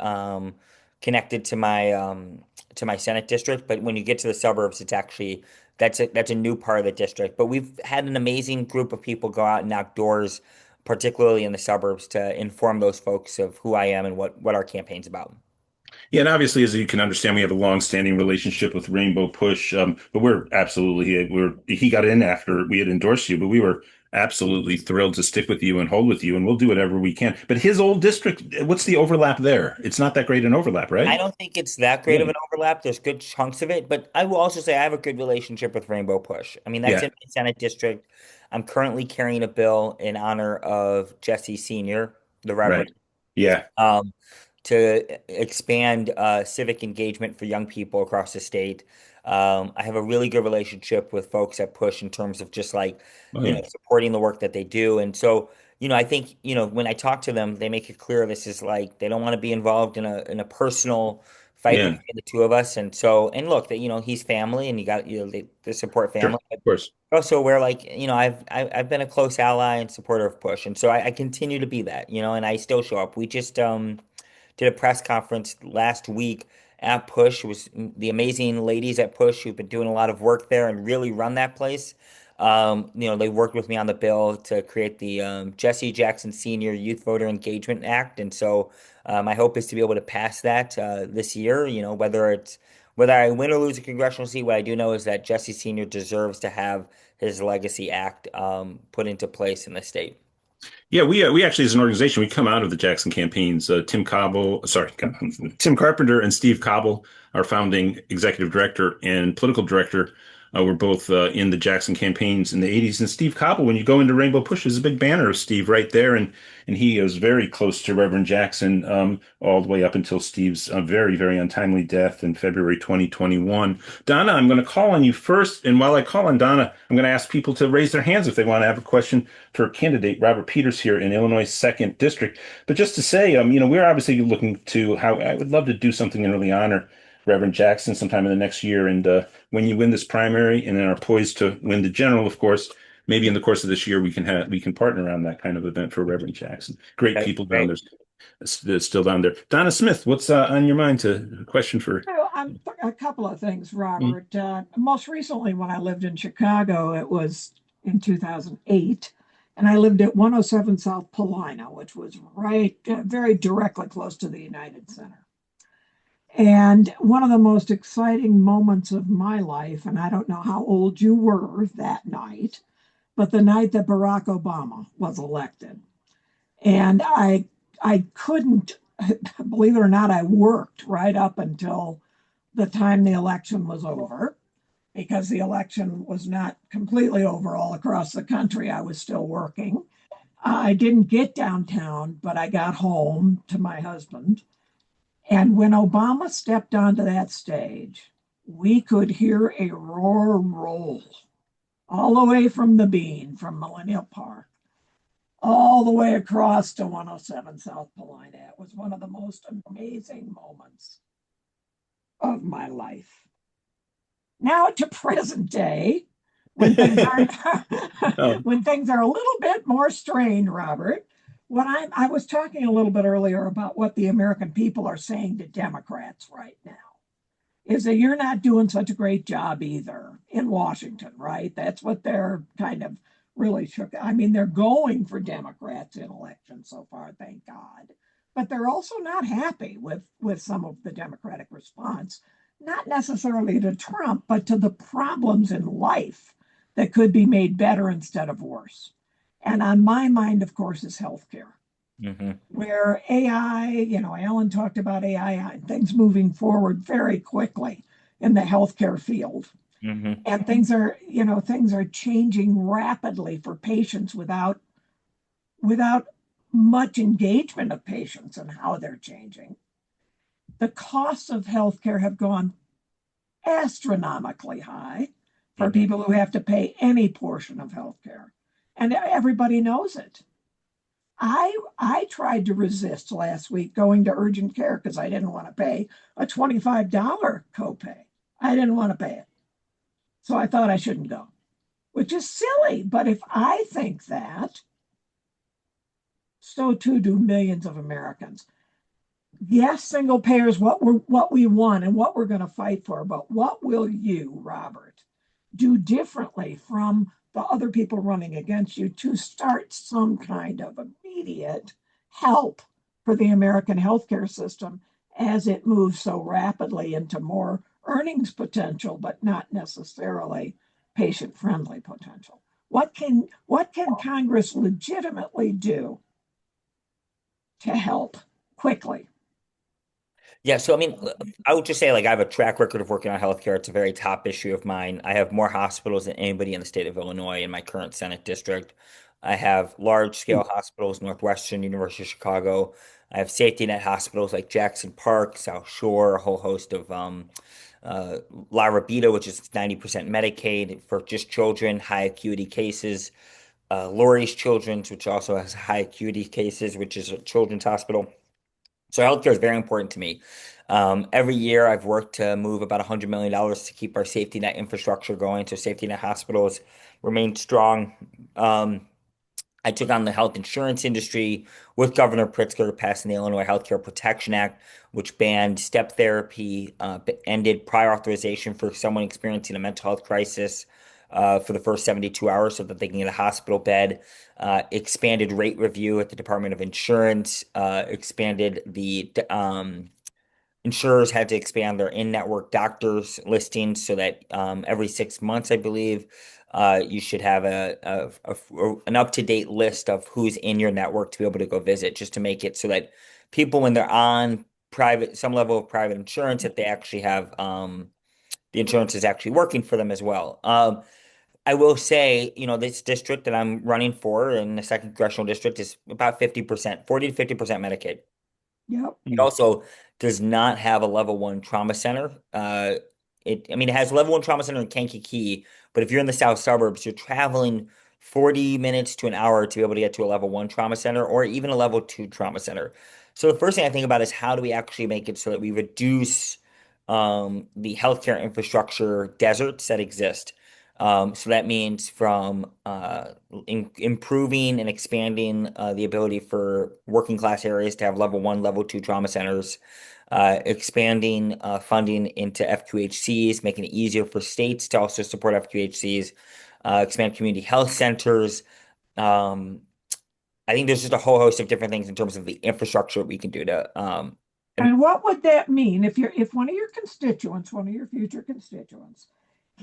connected to my Senate district. But when you get to the suburbs, it's actually that's a new part of the district. But we've had an amazing group of people go out and knock doors, particularly in the suburbs, to inform those folks of who I am and what our campaign's about. Yeah, and obviously, as you can understand, we have a long-standing relationship with Rainbow Push. But we're absolutely he got in after we had endorsed you, but we were absolutely thrilled to stick with you and hold with you, and we'll do whatever we can. But his old district, what's the overlap there? It's not that great an overlap, I right? don't think it's that great Yeah, of an overlap. There's good chunks of it, but I will also say I have a good relationship with Rainbow Push. I mean, that's yeah. in my Senate district. I'm currently carrying a bill in honor of Jesse Sr., the Right. Reverend, Yeah. um, to expand civic engagement for young people across the state. I have a really good relationship with folks at Push in terms of just like, Oh, yeah. supporting the work that they do. And so, I think, when I talk to them, they make it clear this is like they don't want to be involved in a personal fight Yeah. between the two of us. And so, and look, that he's family and you got they support Sure. family. Of course. Also, where like I've been a close ally and supporter of Push, and so I continue to be that, and I still show up. We just did a press conference last week at Push. It was the amazing ladies at Push who've been doing a lot of work there and really run that place. They worked with me on the bill to create the Jesse Jackson Senior Youth Voter Engagement Act, and so my hope is to be able to pass that this year. Whether I win or lose a congressional seat, what I do know is that Jesse Senior deserves to have his Legacy Act put into place in the state. Yeah, we actually, as an organization, we come out of the Jackson campaigns. Tim Carpenter and Steve Cobble, our founding executive director and political director, were both in the Jackson campaigns in the '80s. And Steve Cobble, when you go into Rainbow Push, there's a big banner of Steve right there, and he was very close to Reverend Jackson all the way up until Steve's very, very untimely death in February 2021. Donna, I'm going to call on you first, and while I call on Donna, I'm going to ask people to raise their hands if they want to have a question for candidate Robert Peters here in Illinois' second district. But just to say, we're obviously looking to how I would love to do something and really honor Reverend Jackson sometime in the next year. And when you win this primary and then are poised to win the general, of course, maybe in the course of this year we can partner around that kind of event for Reverend Jackson. Great Okay, people down great. there, still down there. Donna Smith, what's on your mind to question for? So, a couple of things, Mm, Robert. Most recently, when I lived in Chicago, it was in 2008, and I lived at 107 South Paulina, which was right, very directly close to the United Center. And one of the most exciting moments of my life, and I don't know how old you were that night, but the night that Barack Obama was elected. And I couldn't, believe it or not, I worked right up until the time the election was over, because the election was not completely over all across the country. I was still working. I didn't get downtown, but I got home to my husband. And when Obama stepped onto that stage, we could hear a roar roll all the way from the Bean, from Millennial Park, all the way across to 107 South Paulina. It was one of the most amazing moments of my life. Now to present day, when things are oh, when things are a little bit more strained, Robert. I was talking a little bit earlier about what the American people are saying to Democrats right now. is that you're not doing such a great job either in Washington, right? That's what they're kind of really shook. I mean, they're going for Democrats in elections so far, thank God. But they're also not happy with some of the Democratic response, not necessarily to Trump, but to the problems in life that could be made better instead of worse. And on my mind, of course, is healthcare, Hmm. where AI, Alan talked about AI and things moving forward very quickly in the healthcare field. Hmm. And things are changing rapidly for patients without much engagement of patients and how they're changing. The costs of healthcare have gone astronomically high for Hmm. people who have to pay any portion of healthcare. And everybody knows it. I tried to resist last week going to urgent care because I didn't want to pay a $25 copay. I didn't want to pay it. So I thought I shouldn't go, which is silly. But if I think that, so too do millions of Americans. Yes, single payer is what we want and what we're going to fight for. But what will you, Robert, do differently from the other people running against you to start some kind of immediate help for the American healthcare system as it moves so rapidly into more earnings potential, but not necessarily patient friendly potential? What can Congress legitimately do to help quickly? Yeah, so I mean, I would just say like I have a track record of working on healthcare. It's a very top issue of mine. I have more hospitals than anybody in the state of Illinois in my current Senate district. I have large scale hospitals, Northwestern University of Chicago. I have safety net hospitals like Jackson Park, South Shore, a whole host of uh, La Rabida, which is 90% Medicaid for just children, high acuity cases. Lurie's Children's, which also has high acuity cases, which is a children's hospital. So healthcare is very important to me. Every year I've worked to move about $100 million to keep our safety net infrastructure going, so safety net hospitals remain strong. I took on the health insurance industry with Governor Pritzker passing the Illinois Healthcare Protection Act, which banned step therapy, ended prior authorization for someone experiencing a mental health crisis for the first 72 hours so that they can get a hospital bed, expanded rate review at the Department of Insurance, expanded the insurers had to expand their in-network doctors listings so that every 6 months, I believe, you should have an up-to-date list of who's in your network to be able to go visit, just to make it so that people, when they're on some level of private insurance, that they actually have the insurance is actually working for them as well. I will say, this district that I'm running for in the second congressional district is about 50%, 40 to 50% Medicaid. Yep. It also does not have a level one trauma center. I mean, it has a level one trauma center in Kankakee, but if you're in the south suburbs, you're traveling 40 minutes to an hour to be able to get to a level one trauma center or even a level two trauma center. So the first thing I think about is how do we actually make it so that we reduce the healthcare infrastructure deserts that exist. So that means from improving and expanding the ability for working class areas to have level one, level two trauma centers, expanding funding into FQHCs, making it easier for states to also support FQHCs, expand community health centers. Um, I think there's just a whole host of different things in terms of the infrastructure we can do to And what would that mean if one of your constituents, one of your future constituents,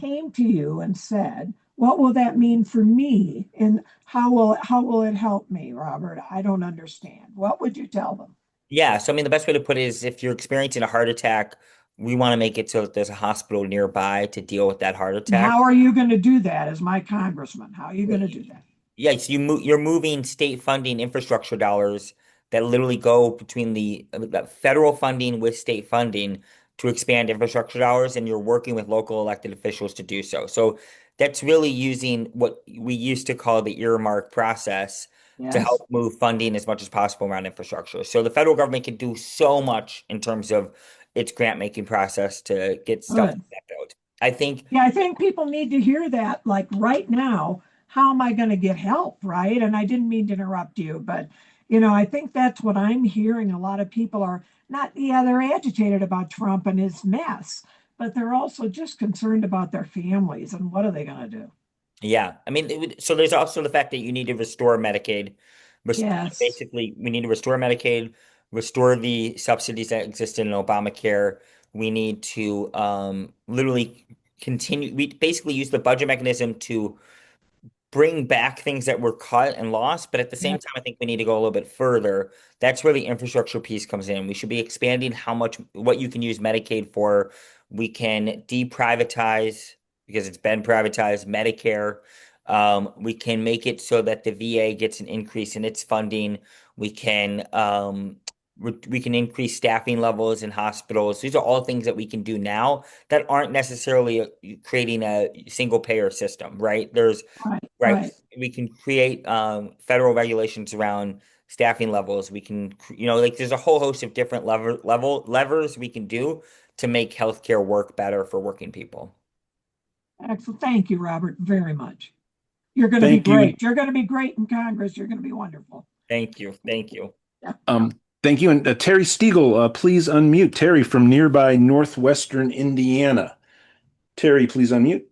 came to you and said, "What will that mean for me? And how will it help me, Robert? I don't understand." What would you tell them? Yeah, so I mean, the best way to put it is if you're experiencing a heart attack, we want to make it so that there's a hospital nearby to deal with that heart And attack. how are you going to do that as my congressman? How are you going to do that? Yes, you're moving state funding infrastructure dollars that literally go between the federal funding with state funding to expand infrastructure dollars, and you're working with local elected officials to do so. So that's really using what we used to call the earmark process to Yes. help move funding as much as possible around infrastructure. So the federal government can do so much in terms of its grant making process to get stuff Good. like that built. I think. Yeah, I think people need to hear that. Like right now, how am I going to get help? Right. And I didn't mean to interrupt you, but I think that's what I'm hearing. A lot of people are not, yeah, they're agitated about Trump and his mess, but they're also just concerned about their families and what are they going to do? Yeah, I mean, so there's also the fact that you need to restore Medicaid. Yes, Basically, we need to restore Medicaid, restore the subsidies that existed in Obamacare. We need to literally continue. We basically use the budget mechanism to bring back things that were cut and lost, but at the yeah, same time, I think we need to go a little bit further. That's where the infrastructure piece comes in. We should be expanding what you can use Medicaid for. We can deprivatize because it's been privatized, Medicare. We can make it so that the VA gets an increase in its funding. We can we can increase staffing levels in hospitals. These are all things that we can do now that aren't necessarily creating a single payer system, right? right, Right. right. We can create federal regulations around staffing levels. We can, like there's a whole host of different levers we can do to make healthcare work better for working people. Excellent. Thank you, Robert, very much. You're going to be Thank you. great. You're going to be great in Congress. You're going to be wonderful. Thank you. Thank you. Yeah. Thank you. And Terry Stiegel, please unmute. Terry from nearby northwestern Indiana. Terry, please unmute.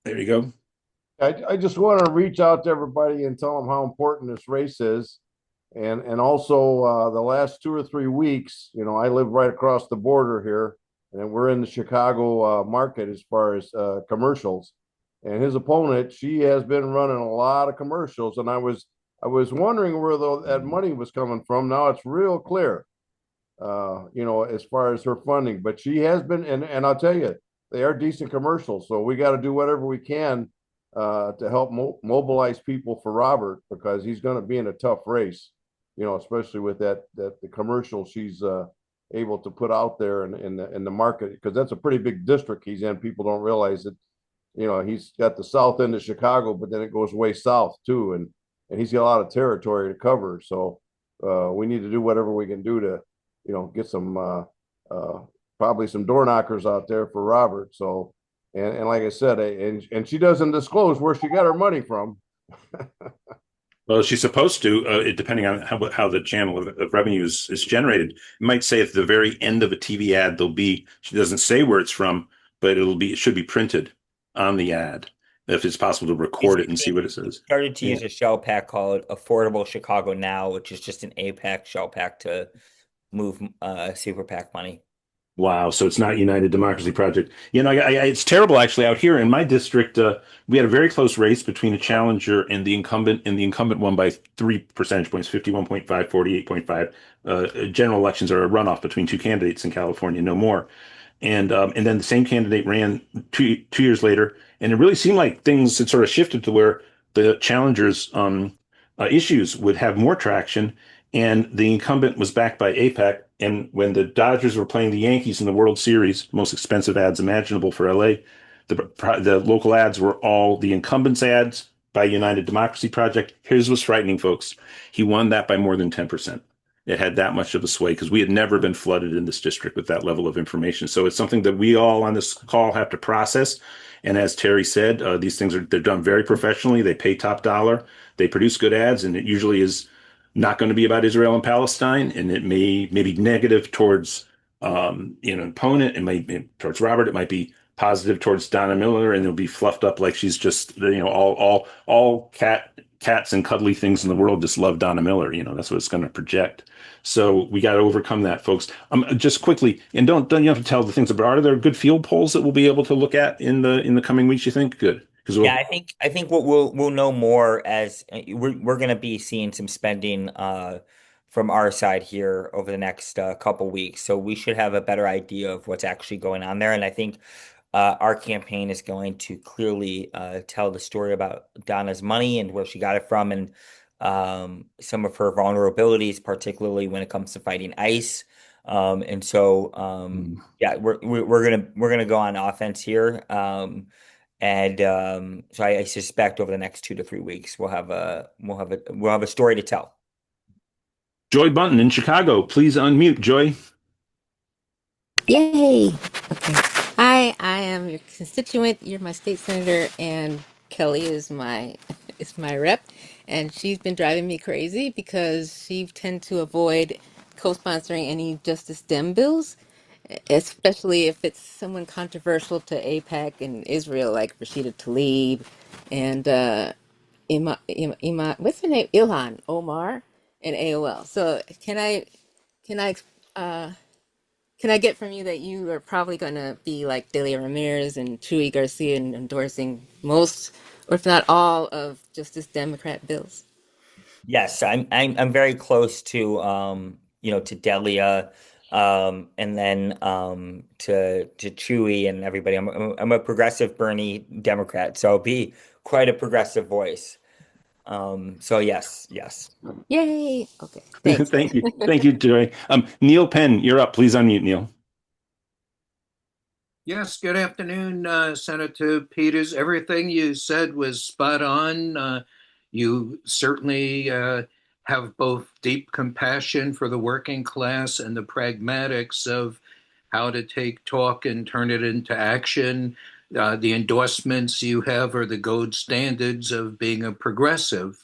There you go. I just want to reach out to everybody and tell them how important this race is. And also the last 2 or 3 weeks, I live right across the border here, and we're in the Chicago market as far as commercials. And his opponent, she has been running a lot of commercials, and I was wondering where that money was coming from. Now it's real clear, as far as her funding. But she has been, and I'll tell you, they are decent commercials. So we got to do whatever we can to help mobilize people for Robert, because he's going to be in a tough race, especially with the commercial she's able to put out there in the market, because that's a pretty big district he's in. People don't realize that, he's got the south end of Chicago, but then it goes way south too, and he's got a lot of territory to cover. So we need to do whatever we can do to, get some probably some door knockers out there for Robert. So, and like I said, and she doesn't disclose where she got her money from. Well, she's supposed to, depending on how the channel of revenue is generated. It might say at the very end of a TV ad, she doesn't say where it's from, but it should be printed on the ad if it's possible to record it and see what it says. Started to Yeah. use a shell pack called Affordable Chicago Now, which is just an APAC shell pack to move super PAC money. Wow. So it's not United Democracy Project. It's terrible actually out here in my district. We had a very close race between a challenger and the incumbent, and the incumbent won by 3 percentage points, 51.5, 48.5. General elections are a runoff between two candidates in California, no more. And then the same candidate ran two years later, and it really seemed like things had sort of shifted to where the challengers' issues would have more traction, and the incumbent was backed by APAC. And when the Dodgers were playing the Yankees in the World Series, most expensive ads imaginable for LA, the local ads were all the incumbent's ads by United Democracy Project. His was frightening, folks. He won that by more than 10%. It had that much of a sway because we had never been flooded in this district with that level of information. So it's something that we all on this call have to process. And as Terry said, these things they're done very professionally. They pay top dollar. They produce good ads, and it usually is not going to be about Israel and Palestine. And it may be negative towards an opponent. It might be towards Robert. It might be positive towards Donna Miller, and it'll be fluffed up like she's just all cats and cuddly things in the world just love Donna Miller. That's what it's going to project. So we got to overcome that, folks. Just quickly, and don't you have to tell the things about. Are there good field polls that we'll be able to look at in the coming weeks? You think? Good, because Yeah, I think what we'll know more as we're going to be seeing some spending from our side here over the next couple weeks. So we should have a better idea of what's actually going on there. And I think our campaign is going to clearly tell the story about Donna's money and where she got it from, and some of her vulnerabilities, particularly when it comes to fighting ICE. And so, yeah, we're gonna go on offense here. So I suspect over the next 2 to 3 weeks we'll have a story to tell. Joy Bunton in Chicago, please unmute, Joy. Yay! Okay. Hi, I am your constituent. You're my state senator, and Kelly is my is my rep, and she's been driving me crazy because she tends to avoid co-sponsoring any Justice Dem bills, especially if it's someone controversial to AIPAC and Israel, like Rashida Tlaib and what's her name? Ilhan Omar and AOL. So can I uh, can I get from you that you are probably going to be like Delia Ramirez and Chuy Garcia and endorsing most, or if not all, of Justice Democrat bills? Yes, I'm very close to to Delia, and then to Chewy and everybody. I'm a progressive Bernie Democrat, so I'll be quite a progressive voice. So yes, yes. Yay! Okay, thanks. Thank you. Thank you, Joy. Neil Penn, you're up. Please unmute, Neil. Yes, good afternoon, Senator Peters. Everything you said was spot on. You certainly have both deep compassion for the working class and the pragmatics of how to take talk and turn it into action. The endorsements you have are the gold standards of being a progressive.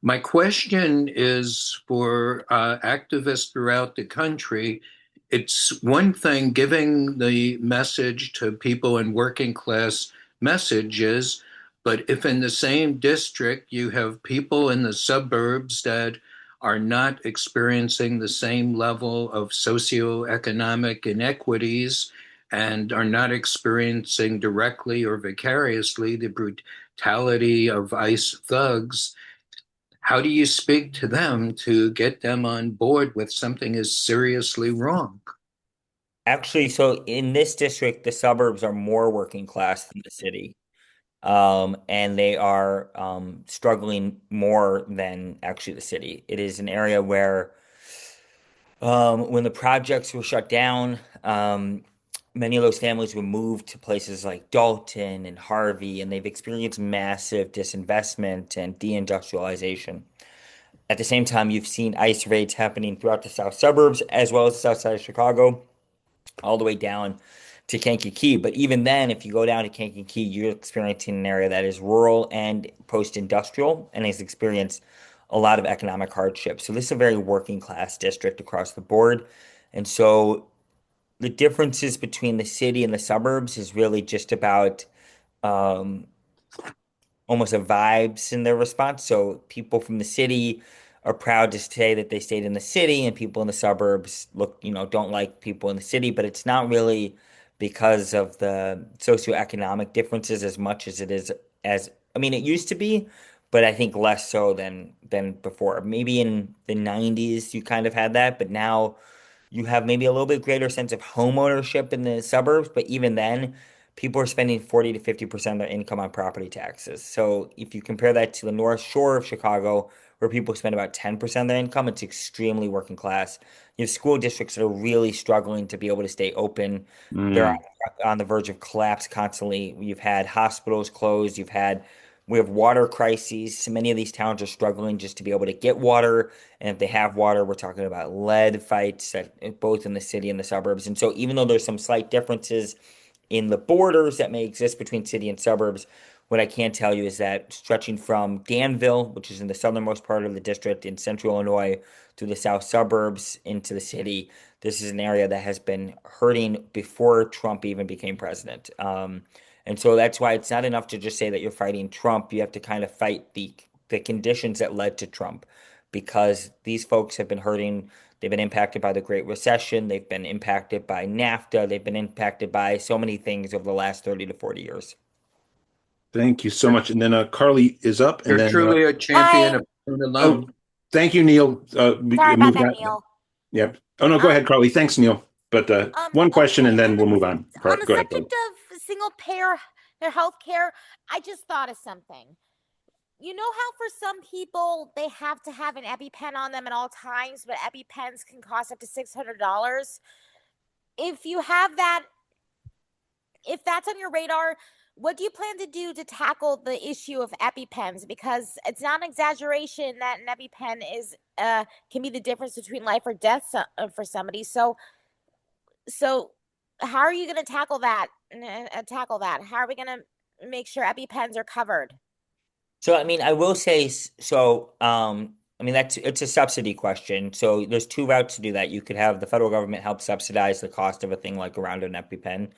My question is for activists throughout the country. It's one thing giving the message to people in working class messages, but if in the same district you have people in the suburbs that are not experiencing the same level of socioeconomic inequities and are not experiencing directly or vicariously the brutality of ICE thugs, how do you speak to them to get them on board with something as seriously wrong? Actually, so in this district, the suburbs are more working class than the city. And they are struggling more than actually the city. It is an area where when the projects were shut down, many of those families were moved to places like Dalton and Harvey, and they've experienced massive disinvestment and deindustrialization. At the same time, you've seen ICE raids happening throughout the south suburbs as well as the south side of Chicago, all the way down to Kankakee. But even then, if you go down to Kankakee, you're experiencing an area that is rural and post-industrial and has experienced a lot of economic hardship. So this is a very working class district across the board. And so the differences between the city and the suburbs is really just about um, almost a vibes in their response. So people from the city are proud to say that they stayed in the city, and people in the suburbs don't like people in the city, but it's not really because of the socioeconomic differences as much as it is as I mean, it used to be, but I think less so than before. Maybe in the 90s you kind of had that, but now you have maybe a little bit greater sense of home ownership in the suburbs, but even then, people are spending 40 to 50% of their income on property taxes. So if you compare that to the North Shore of Chicago, where people spend about 10% of their income, it's extremely working class. You have school districts that are really struggling to be able to stay open. They're Mm. on the verge of collapse constantly. You've had hospitals closed. We have water crises. Many of these towns are struggling just to be able to get water. And if they have water, we're talking about lead fights both in the city and the suburbs. And so even though there's some slight differences in the borders that may exist between city and suburbs, what I can tell you is that stretching from Danville, which is in the southernmost part of the district in central Illinois, to the south suburbs into the city, this is an area that has been hurting before Trump even became president. And so that's why it's not enough to just say that you're fighting Trump. You have to kind of fight the conditions that led to Trump, because these folks have been hurting. They've been impacted by the Great Recession. They've been impacted by NAFTA. They've been impacted by so many things over the last 30 to 40 years. Thank you so much. And then Carly is up, and You're then truly a champion Hi. of being oh, alone. thank you, Neil. Sorry We about move that, that. Neil. Yep. Oh no, go Um, ahead, Carly. Thanks, Neil. But one question, okay. and then we'll move on. On the Go ahead, Carly. subject of single payer health care, I just thought of something. You know how for some people they have to have an EpiPen on them at all times, but EpiPens can cost up to $600? If you have that, if that's on your radar, what do you plan to do to tackle the issue of EpiPens? Because it's not an exaggeration that an EpiPen is can be the difference between life or death for somebody. So how are you going to tackle that? Tackle that? How are we going to make sure EpiPens are covered? So, I mean, I will say so. I mean, it's a subsidy question. So there's two routes to do that. You could have the federal government help subsidize the cost of a thing like around an EpiPen.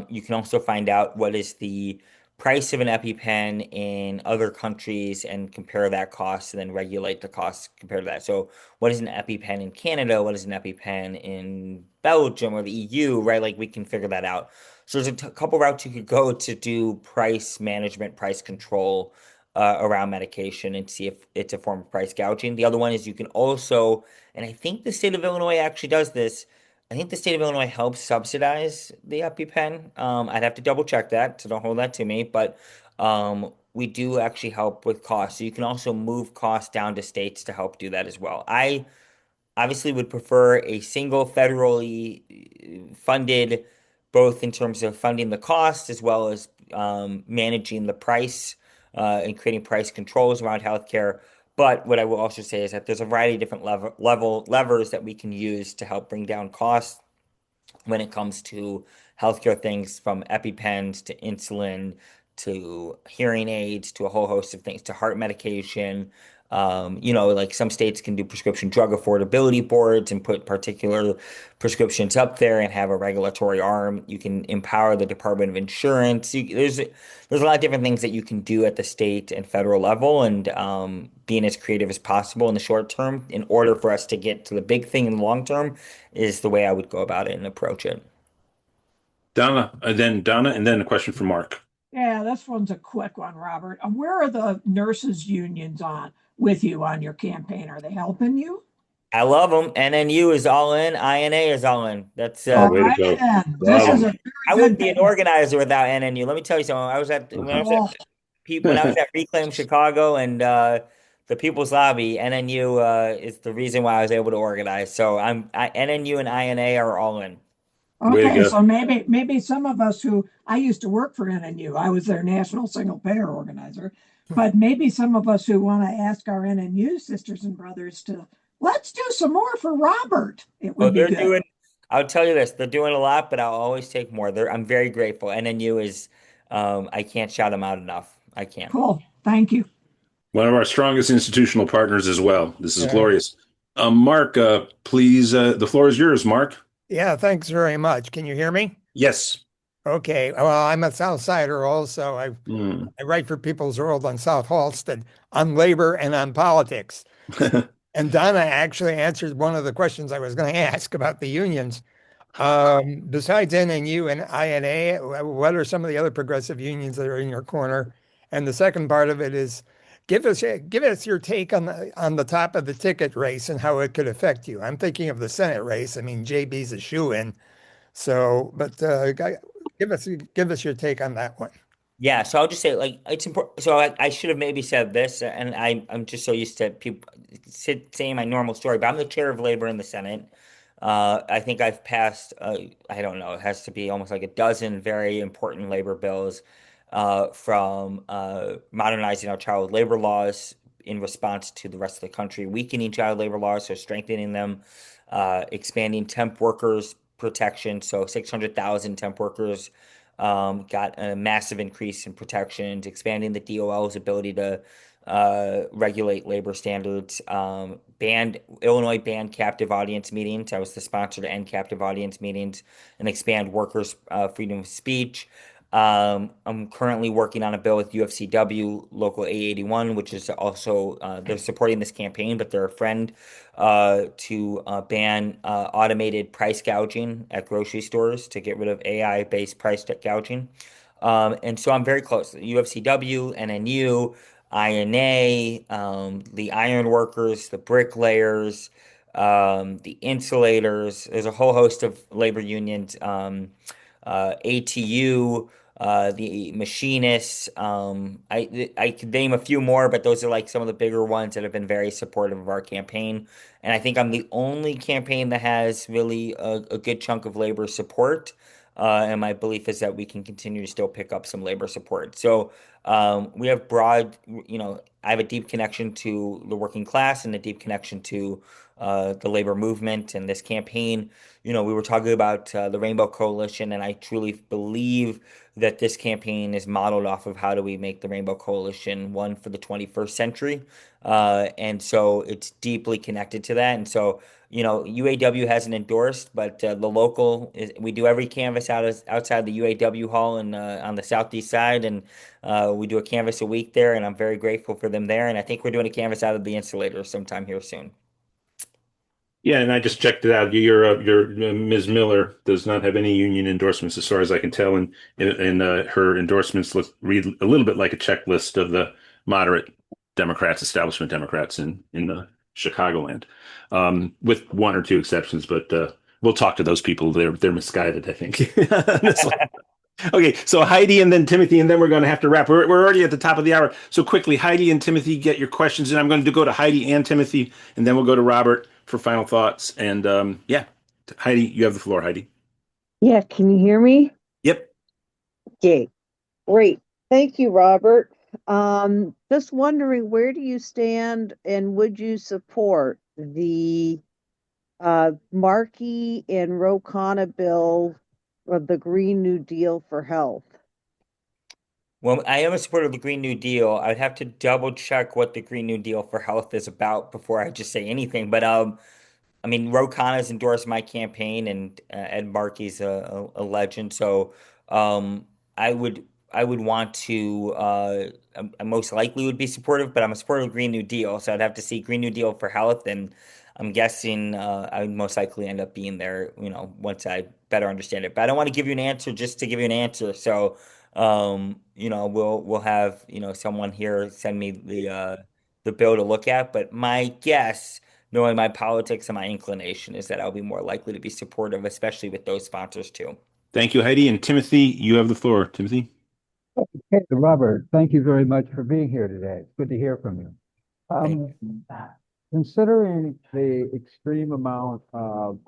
You can also find out what is the price of an EpiPen in other countries and compare that cost and then regulate the costs compared to that. So what is an EpiPen in Canada? What is an EpiPen in Belgium or the EU, right? Like we can figure that out. So there's a couple routes you could go to do price management, price control around medication and see if it's a form of price gouging. The other one is you can also, and I think the state of Illinois actually does this. I think the state of Illinois helps subsidize the EpiPen. I'd have to double check that, so don't hold that to me. But we do actually help with costs. So you can also move costs down to states to help do that as well. I obviously would prefer a single federally funded, both in terms of funding the cost as well as managing the price and creating price controls around healthcare. But what I will also say is that there's a variety of different levers that we can use to help bring down costs when it comes to healthcare things from EpiPens to insulin to hearing aids to a whole host of things to heart medication. Like some states can do prescription drug affordability boards and put particular prescriptions up there and have a regulatory arm. You can empower the Department of Insurance. There's a lot of different things that you can do at the state and federal level, and being as creative as possible in the short term in order for us to get to the big thing in the long term is the way I would go about it and approach it. Donna, and then a question for Mark. Yeah, this one's a quick one, Robert. Where are the nurses unions on with you on your campaign? Are they helping you? I love them. NNU is all in. INA is all in. That's Oh, All way to right, go. then. This Love is 'em. a very I good wouldn't be an thing. organizer without NNU. Let me tell you something. Well, When I was at Reclaim Chicago and the People's Lobby, NNU is the reason why I was able to organize. So NNU and INA are all in. Way to okay, go. so maybe some of us who I used to work for NNU, I was their national single payer organizer, but maybe some of us who want to ask our NNU sisters and brothers to let's do some more for Robert. It Oh, would be good. I'll tell you this, they're doing a lot, but I'll always take more. I'm very grateful. NNU is, I can't shout them out enough. I can't. Cool. Thank you. One of our strongest institutional partners as well. This is Yeah. glorious. Mark, please, the floor is yours, Mark. Yeah, thanks very much. Can you hear me? Yes. Okay. Well, I'm a South Sider also. Mm. I write for People's World on South Halsted on labor and on politics. And Donna actually answered one of the questions I was going to ask about the unions. Besides NNU and INA, what are some of the other progressive unions that are in your corner? And the second part of it is give us your take on the top of the ticket race and how it could affect you. I'm thinking of the Senate race. I mean, JB's a shoe-in. So, but give us your take on that one. Yeah, so I'll just say like it's important. So I should have maybe said this, and I'm just so used to people saying my normal story, but I'm the chair of labor in the Senate. I think I've passed, I don't know, it has to be almost like a dozen very important labor bills, from modernizing our child labor laws in response to the rest of the country, weakening child labor laws, so strengthening them, expanding temp workers protection, so 600,000 temp workers got a massive increase in protections, expanding the DOL's ability to regulate labor standards, Illinois banned captive audience meetings. I was the sponsor to end captive audience meetings and expand workers' freedom of speech. I'm currently working on a bill with UFCW Local A81, which is also they're supporting this campaign, but they're a friend to ban automated price gouging at grocery stores to get rid of AI-based price gouging. And so I'm very close. UFCW, NNU, INA, the iron workers, the bricklayers, the insulators. There's a whole host of labor unions. ATU, the machinists. I could name a few more, but those are like some of the bigger ones that have been very supportive of our campaign. And I think I'm the only campaign that has really a good chunk of labor support. And my belief is that we can continue to still pick up some labor support. So we have broad, I have a deep connection to the working class and a deep connection to the labor movement and this campaign. We were talking about the Rainbow Coalition, and I truly believe that this campaign is modeled off of how do we make the Rainbow Coalition one for the 21st century. And so it's deeply connected to that. And so, UAW hasn't endorsed, but the local we do every canvas outside the UAW hall and on the southeast side, and we do a canvas a week there, and I'm very grateful for them there. And I think we're doing a canvas out of the insulator sometime here soon. Yeah, and I just checked it out. Your Ms. Miller does not have any union endorsements, as far as I can tell, and her endorsements read a little bit like a checklist of the moderate Democrats, establishment Democrats in the Chicagoland, with one or two exceptions. But we'll talk to those people. They're misguided, I think. Okay, so Heidi and then Timothy, and then we're going to have to wrap. We're already at the top of the hour. So quickly, Heidi and Timothy, get your questions. And I'm going to go to Heidi and Timothy, and then we'll go to Robert for final thoughts. And yeah, Heidi, you have the floor, Heidi. Yeah, can you hear me? Yep. Okay, great. Thank you, Robert. Just wondering, where do you stand and would you support the Markey and Ro Khanna bill of the Green New Deal for health? Well, I am a supporter of the Green New Deal. I'd have to double check what the Green New Deal for health is about before I just say anything. But I mean, Ro Khanna's endorsed my campaign, and Ed Markey's a legend. So I would want to. I most likely would be supportive, but I'm a supporter of Green New Deal, so I'd have to see Green New Deal for health, and I'm guessing I would most likely end up being there. Once I better understand it. But I don't want to give you an answer just to give you an answer. So we'll have someone here send me the bill to look at. But my guess, knowing my politics and my inclination, is that I'll be more likely to be supportive, especially with those sponsors too. Thank you, Heidi. And Timothy, you have the floor. Timothy. Hey, Robert, thank you very much for being here today. It's good to hear from you. Considering the extreme amount of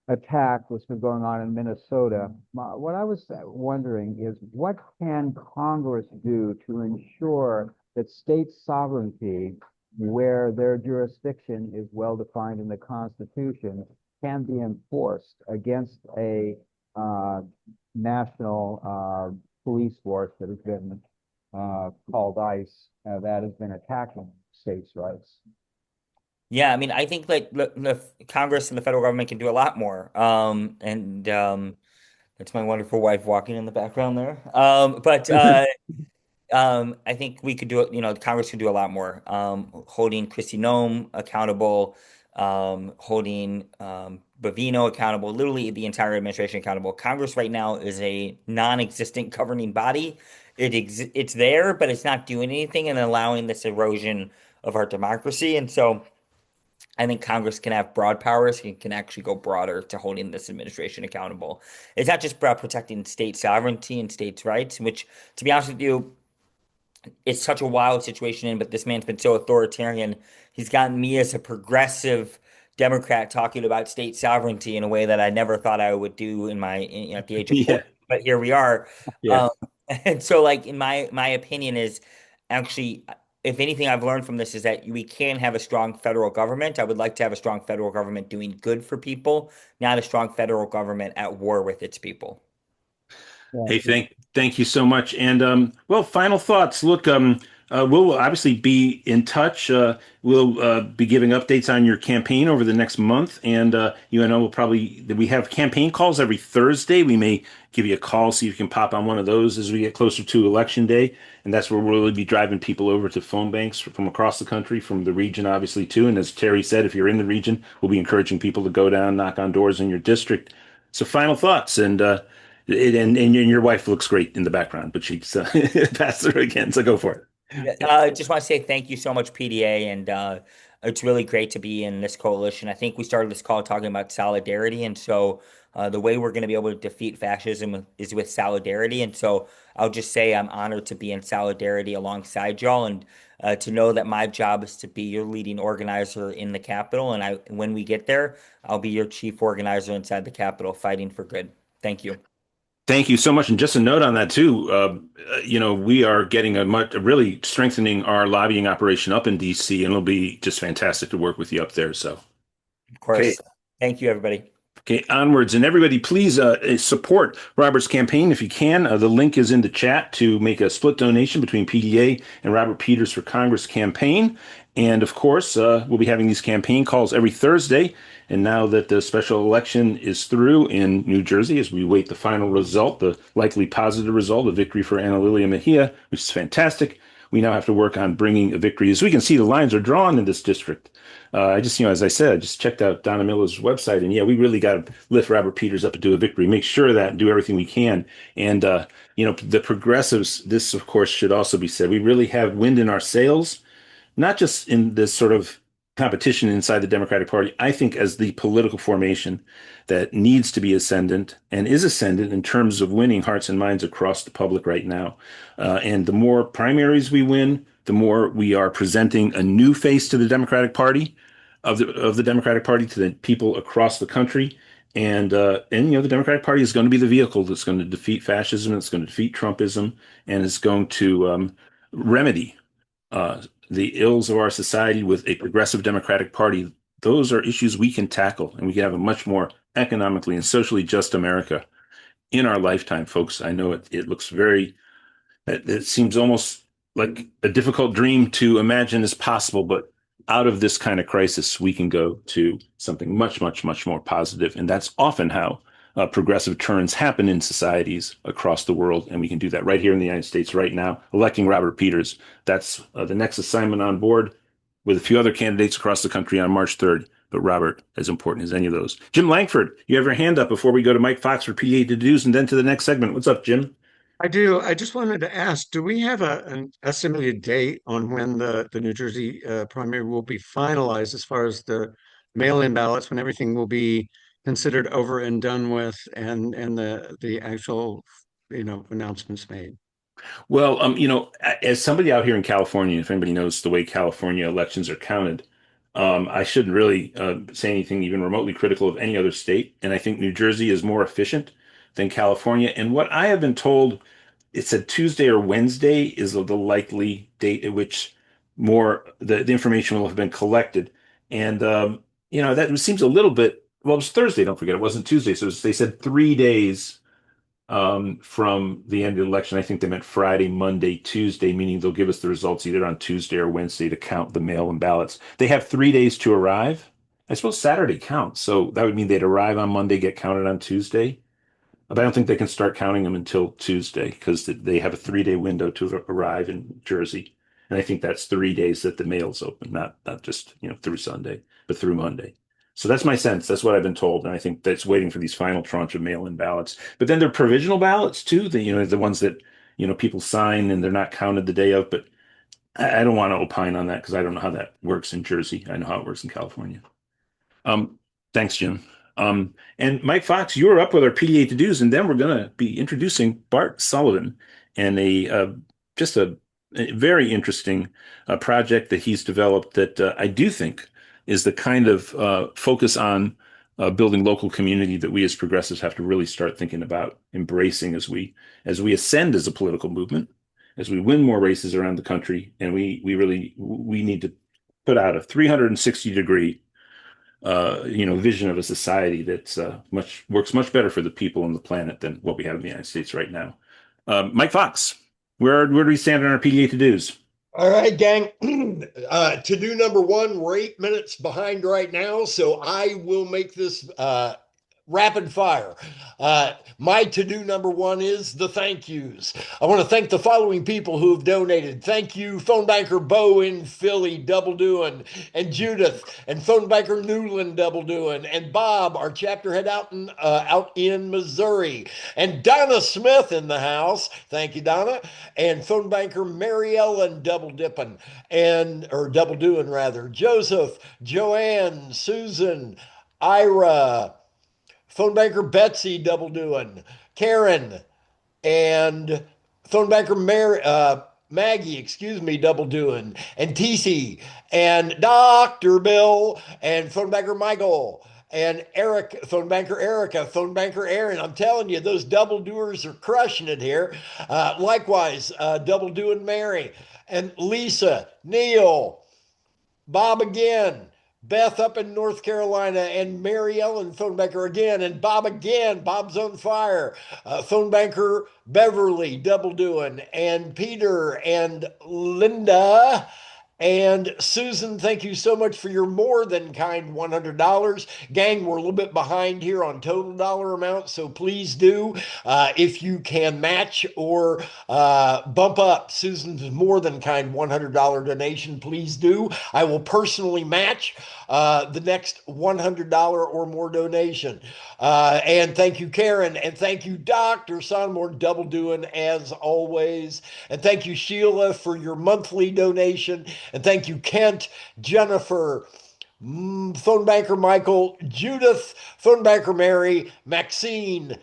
attack that's been going on in Minnesota, what I was wondering is what can Congress do to ensure that state sovereignty, where their jurisdiction is well defined in the Constitution, can be enforced against a national police force that has been called ICE that has been attacking states' rights? Yeah, I mean, I think like the Congress and the federal government can do a lot more. And that's my wonderful wife walking in the background there. But I think we could do it. Congress could do a lot more. Holding Kristi Noem accountable, holding Bavino accountable, literally the entire administration accountable. Congress right now is a non-existent governing body. It's there, but it's not doing anything and allowing this erosion of our democracy. And so I think Congress can have broad powers and can actually go broader to holding this administration accountable. It's not just about protecting state sovereignty and states' rights, which, to be honest with you, it's such a wild situation, but this man's been so authoritarian. He's gotten me as a progressive Democrat talking about state sovereignty in a way that I never thought I would do at the age of 40. Yeah. But here we are. Yeah. And so, like, in my opinion is actually, if anything I've learned from this is that we can have a strong federal government. I would like to have a strong federal government doing good for people, not a strong federal government at war with its people. Hey, thank you so much. And well, final thoughts. Look, we'll obviously be in touch. We'll be giving updates on your campaign over the next month, and we have campaign calls every Thursday. We may give you a call, see if you can pop on one of those as we get closer to Election Day, and that's where we'll really be driving people over to phone banks from across the country, from the region, obviously too. And as Terry said, if you're in the region, we'll be encouraging people to go down, knock on doors in your district. So, final thoughts, and and your wife looks great in the background, but she's passed through again. So go for it. I just want to say thank you so much, PDA, and it's really great to be in this coalition. I think we started this call talking about solidarity, and so the way we're going to be able to defeat fascism is with solidarity. And so I'll just say I'm honored to be in solidarity alongside y'all, and to know that my job is to be your leading organizer in the Capitol, and when we get there, I'll be your chief organizer inside the Capitol, fighting for good. Thank you. Thank you so much. And just a note on that too, we are getting really strengthening our lobbying operation up in DC, and it'll be just fantastic to work with you up there. So, Of okay. course. Thank you, everybody. Okay, onwards. And everybody, please support Robert's campaign if you can. The link is in the chat to make a split donation between PDA and Robert Peters for Congress campaign. And of course, we'll be having these campaign calls every Thursday. And now that the special election is through in New Jersey, as we wait the final result, the likely positive result, a victory for Analilia Mejia, which is fantastic, we now have to work on bringing a victory. As we can see, the lines are drawn in this district. As I said, I just checked out Donna Miller's website, and yeah, we really got to lift Robert Peters up into a victory, make sure that, do everything we can. And, the progressives, this, of course, should also be said. We really have wind in our sails, not just in this sort of competition inside the Democratic Party. I think as the political formation that needs to be ascendant and is ascendant in terms of winning hearts and minds across the public right now. And the more primaries we win, the more we are presenting a new face to the Democratic Party, of the Democratic Party to the people across the country. And the Democratic Party is going to be the vehicle that's going to defeat fascism, it's going to defeat Trumpism, and is going to remedy the ills of our society with a progressive Democratic Party. Those are issues we can tackle, and we can have a much more economically and socially just America in our lifetime, folks. I know it looks it seems almost like a difficult dream to imagine is possible, but out of this kind of crisis, we can go to something much, much, much more positive. And that's often how progressive turns happen in societies across the world. And we can do that right here in the United States right now, electing Robert Peters. That's the next assignment on board, with a few other candidates across the country on March 3rd. But Robert, as important as any of those. Jim Langford, you have your hand up before we go to Mike Fox for PA to do's and then to the next segment. What's up, Jim? I do. I just wanted to ask, do we have an estimated date on when the New Jersey primary will be finalized as far as the mail-in ballots, when everything will be considered over and done with, and the actual, announcements made? Well, as somebody out here in California, if anybody knows the way California elections are counted, I shouldn't really say anything even remotely critical of any other state. And I think New Jersey is more efficient than California. And what I have been told, it said Tuesday or Wednesday is the likely date at which more the information will have been collected. And that seems a little bit. Well, it was Thursday. Don't forget, it wasn't Tuesday. So they said 3 days from the end of the election. I think they meant Friday, Monday, Tuesday, meaning they'll give us the results either on Tuesday or Wednesday to count the mail-in ballots. They have 3 days to arrive. I suppose Saturday counts, so that would mean they'd arrive on Monday, get counted on Tuesday. But I don't think they can start counting them until Tuesday because they have a 3-day window to arrive in Jersey. And I think that's 3 days that the mail's open, not just through Sunday, but through Monday. So that's my sense. That's what I've been told, and I think that's waiting for these final tranche of mail-in ballots. But then there are provisional ballots too. The ones that people sign and they're not counted the day of. But I don't want to opine on that because I don't know how that works in Jersey. I know how it works in California. Thanks, Jim. And Mike Fox, you're up with our PDA to dos, and then we're going to be introducing Bart Sullivan and just a very interesting project that he's developed that I do think is the kind of focus on building local community that we as progressives have to really start thinking about embracing as we ascend as a political movement, as we win more races around the country, and we need to put out a 360-degree vision of a society that's works much better for the people on the planet than what we have in the United States right now. Mike Fox, where do we stand on our PDA to dos? All right, gang. To do number one, we're 8 minutes behind right now, so I will make this rapid fire. My to-do number one is the thank yous. I want to thank the following people who have donated. Thank you, phone banker Bo in Philly, double doing, and Judith, and phone banker Newland, double doing, and Bob, our chapter head out in Missouri, and Donna Smith in the house. Thank you, Donna, and phone banker Mary Ellen, double dipping, or double doing rather. Joseph, Joanne, Susan, Ira, phone banker Betsy, double doing, Karen, and phone banker Maggie, double doing, and TC, and Dr. Bill, and phone banker Michael, and phone banker Erica, phone banker Aaron. I'm telling you, those double doers are crushing it here. Likewise, double doing Mary and Lisa, Neil, Bob again, Beth up in North Carolina, and Mary Ellen, phone banker again, and Bob again. Bob's on fire. Phone banker Beverly, double doing, and Peter and Linda. And Susan, thank you so much for your more than kind $100. Gang, we're a little bit behind here on total dollar amount, so please do, if you can match or bump up Susan's more than kind $100 donation, please do. I will personally match the next $100 or more donation. And thank you, Karen, and thank you, Dr. Sonmore, double doing as always. And thank you, Sheila, for your monthly donation. And thank you, Kent, Jennifer, phone banker Michael, Judith, phone banker Mary, Maxine,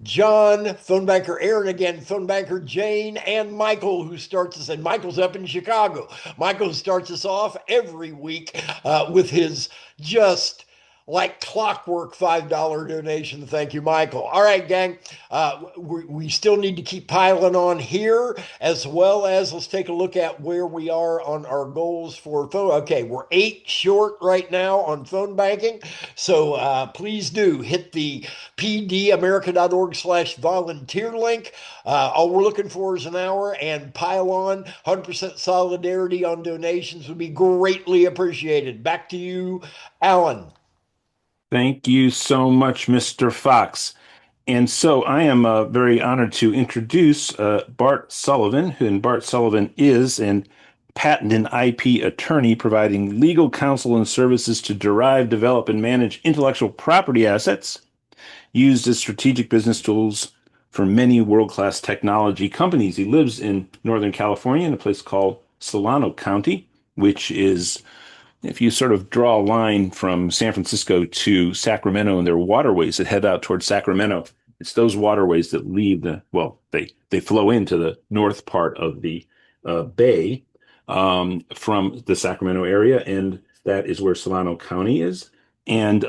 John, phone banker Aaron again, phone banker Jane, and Michael, who starts us, and Michael's up in Chicago. Michael starts us off every week with his just like clockwork $5 donation. Thank you, Michael. All right, gang. We still need to keep piling on here, as well as let's take a look at where we are on our goals for phone. Okay, we're 8 short right now on phone banking. So please do hit the pdamerica.org/volunteer link. All we're looking for is an hour, and pile on. 100% solidarity on donations would be greatly appreciated. Back to you, Alan. Thank you so much, Mr. Fox. And so I am very honored to introduce Bart Sullivan, and Bart Sullivan is an patent and IP attorney providing legal counsel and services to derive, develop, and manage intellectual property assets used as strategic business tools for many world-class technology companies. He lives in Northern California in a place called Solano County, which is, if you sort of draw a line from San Francisco to Sacramento, and there are waterways that head out towards Sacramento, it's those waterways that leave they flow into the north part of the bay from the Sacramento area, and that is where Solano County is. And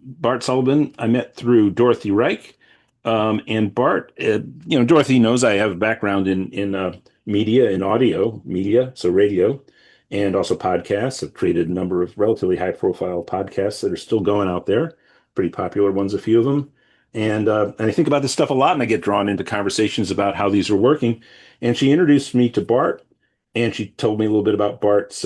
Bart Sullivan, I met through Dorothy Reich. And Bart, Dorothy knows I have a background in media and audio media, so radio, and also podcasts. I've created a number of relatively high-profile podcasts that are still going out there, pretty popular ones, a few of them. And I think about this stuff a lot, and I get drawn into conversations about how these are working. And she introduced me to Bart, and she told me a little bit about Bart's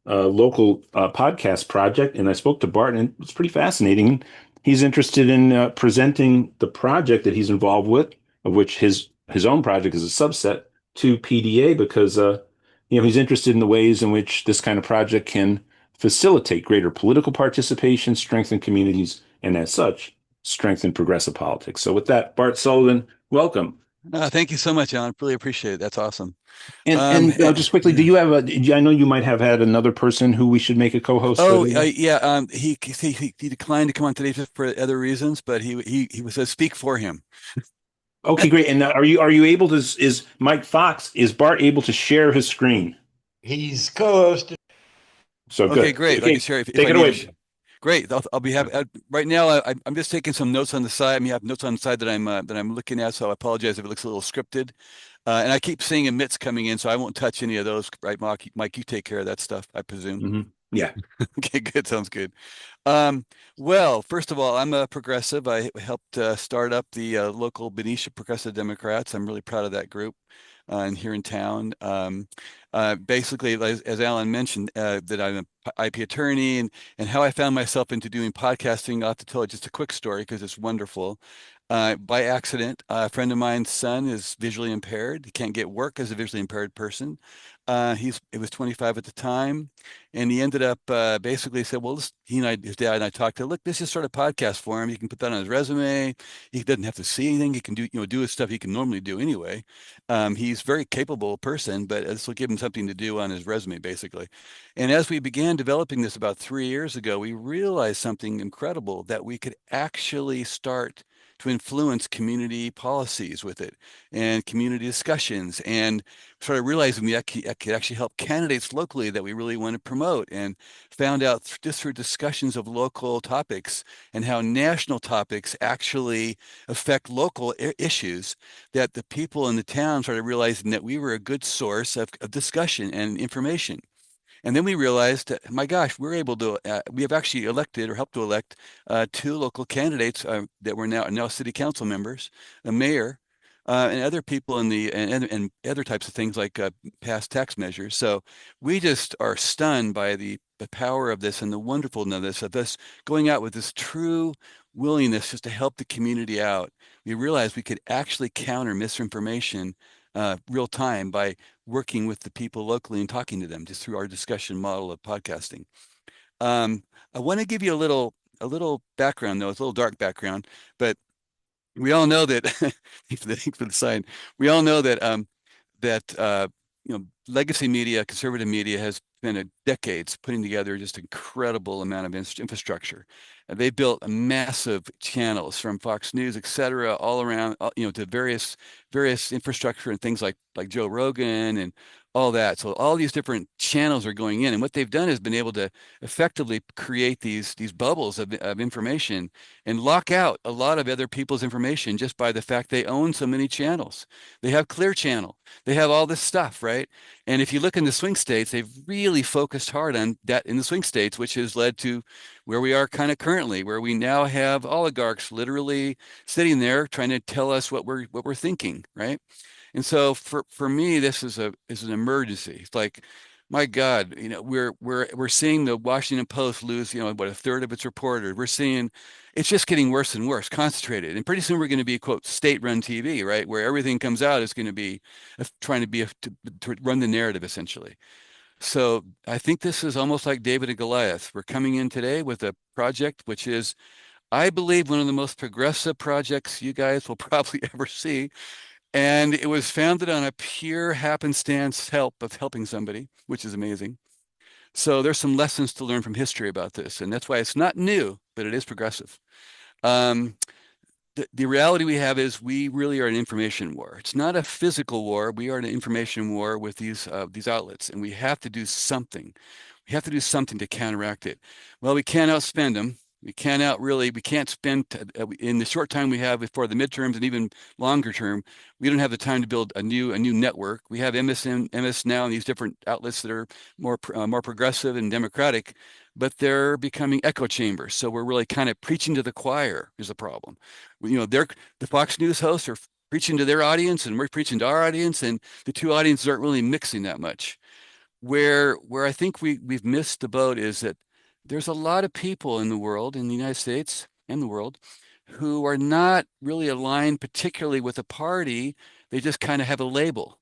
local podcast project. And I spoke to Bart, and it's pretty fascinating. He's interested in presenting the project that he's involved with, of which his own project is a subset, to PDA, because he's interested in the ways in which this kind of project can facilitate greater political participation, strengthen communities, and as such, strengthen progressive politics. So with that, Bart Sullivan, welcome. Thank you so much, Alan. Really appreciate it. That's awesome. And just quickly, do you have I know you might have had another person who we should make a co-host. Oh, yeah. He declined to come on today for other reasons, but he was speak for him. Okay, great. And are you able to, is Bart able to share his screen? He's co-hosted. So good. Okay, great. Okay, I can share take it away. Great. I'll be happy. Right now, I'm just taking some notes on the side. I have notes on the side that I'm looking at, so I apologize if it looks a little scripted. And I keep seeing emits coming in, so I won't touch any of those. Right, Mike, you take care of that stuff, I presume. Mm-hmm. Yeah. Okay, good. Sounds good. Well, first of all, I'm a progressive. I helped start up the local Benicia Progressive Democrats. I'm really proud of that group. And here in town, basically, as Alan mentioned, that I'm an IP attorney, and how I found myself into doing podcasting. I'll have to tell you just a quick story because it's wonderful. By accident, a friend of mine's son is visually impaired. He can't get work as a visually impaired person. He was 25 at the time, and he ended up basically said, well, his dad and I talked to, look, let's just start a podcast for him. He can put that on his resume. He doesn't have to see anything. He can do his stuff he can normally do anyway. He's a very capable person, but this will give him something to do on his resume, basically. And as we began developing this about 3 years ago, we realized something incredible, that we could actually start to influence community policies with it and community discussions, and started realizing we could actually help candidates locally that we really want to promote, and found out just through discussions of local topics and how national topics actually affect local issues, that the people in the town started realizing that we were a good source of discussion and information. And then we realized that, my gosh, we're able to, we have actually elected or helped to elect two local candidates that were now city council members, a mayor, and other people in the, and other types of things like past tax measures. So we just are stunned by the power of this and the wonderfulness of this going out with this true willingness just to help the community out. We realized we could actually counter misinformation real time by working with the people locally and talking to them just through our discussion model of podcasting. I want to give you a little background, though. It's a little dark background, but we all know that thanks for the sign. We all know that legacy media, conservative media has been decades putting together just incredible amount of infrastructure. They built massive channels from Fox News, et cetera, all around, to various infrastructure and things like Joe Rogan and all that. So all these different channels are going in, and what they've done is been able to effectively create these bubbles of information and lock out a lot of other people's information just by the fact they own so many channels. They have Clear Channel. They have all this stuff, right? And if you look in the swing states, they've really focused hard on that in the swing states, which has led to where we are kind of currently, where we now have oligarchs literally sitting there trying to tell us what we're thinking, right? And so for me, this is an emergency. It's like, my God, we're seeing the Washington Post lose, what, a third of its reporters. We're seeing it's just getting worse and worse, concentrated. And pretty soon we're going to be, quote, state-run TV, right? Where everything comes out is going to be trying to be to run the narrative, essentially. So I think this is almost like David and Goliath. We're coming in today with a project which is, I believe, one of the most progressive projects you guys will probably ever see. And it was founded on a pure happenstance of helping somebody, which is amazing. So there's some lessons to learn from history about this. And that's why it's not new, but it is progressive. The reality we have is we really are an information war. It's not a physical war. We are an information war with these outlets, and we have to do something. We have to do something to counteract it. Well, we can't outspend them. We can't spend in the short time we have before the midterms and even longer term. We don't have the time to build a new network. We have MS now and these different outlets that are more progressive and democratic, but they're becoming echo chambers. So we're really kind of preaching to the choir is the problem. The Fox News hosts are preaching to their audience, and we're preaching to our audience, and the two audiences aren't really mixing that much. Where I think we've missed the boat is that there's a lot of people in the world, in the United States and the world, who are not really aligned particularly with a party. They just kind of have a label,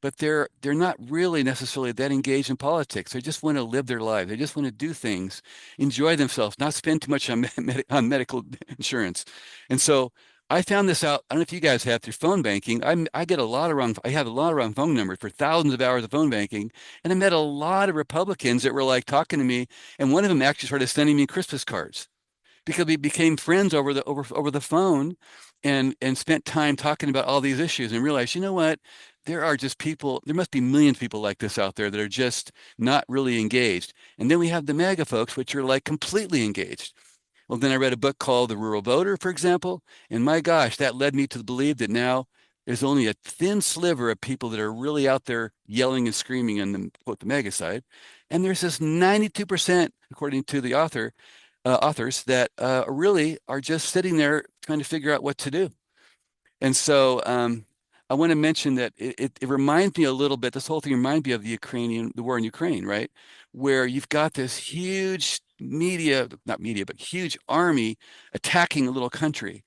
but they're not really necessarily that engaged in politics. They just want to live their lives. They just want to do things, enjoy themselves, not spend too much on medical insurance. And so I found this out. I don't know if you guys have through phone banking. I have a lot of wrong phone numbers for thousands of hours of phone banking. And I met a lot of Republicans that were like talking to me. And one of them actually started sending me Christmas cards because we became friends over the phone and spent time talking about all these issues and realized, you know what? There must be millions of people like this out there that are just not really engaged. And then we have the MAGA folks, which are like completely engaged. Well, then I read a book called The Rural Voter, for example, and my gosh, that led me to believe that now there's only a thin sliver of people that are really out there yelling and screaming on the, quote, the mega side. And there's this 92%, according to the authors, that really are just sitting there trying to figure out what to do. And so I want to mention that it reminds me a little bit, this whole thing reminds me of the war in Ukraine, right? Where you've got this huge huge army attacking a little country.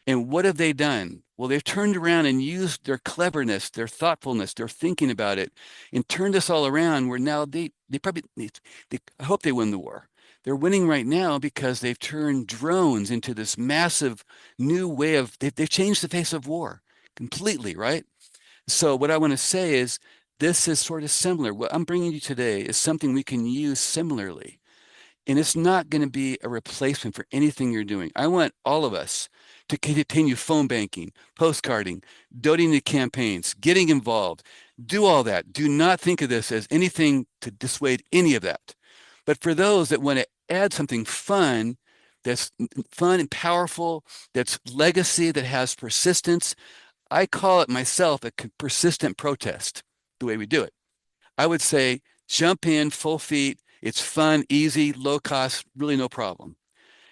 And what have they done? Well, they've turned around and used their cleverness, their thoughtfulness, their thinking about it, and turned this all around where now I hope they win the war. They're winning right now because they've turned drones into this massive new way they've changed the face of war completely, right? So what I want to say is this is sort of similar. What I'm bringing you today is something we can use similarly. And it's not going to be a replacement for anything you're doing. I want all of us to continue phone banking, postcarding, donating to campaigns, getting involved. Do all that. Do not think of this as anything to dissuade any of that. But for those that want to add something fun, that's fun and powerful, that's legacy, that has persistence, I call it myself a persistent protest, the way we do it. I would say jump in full feet. It's fun, easy, low cost, really no problem.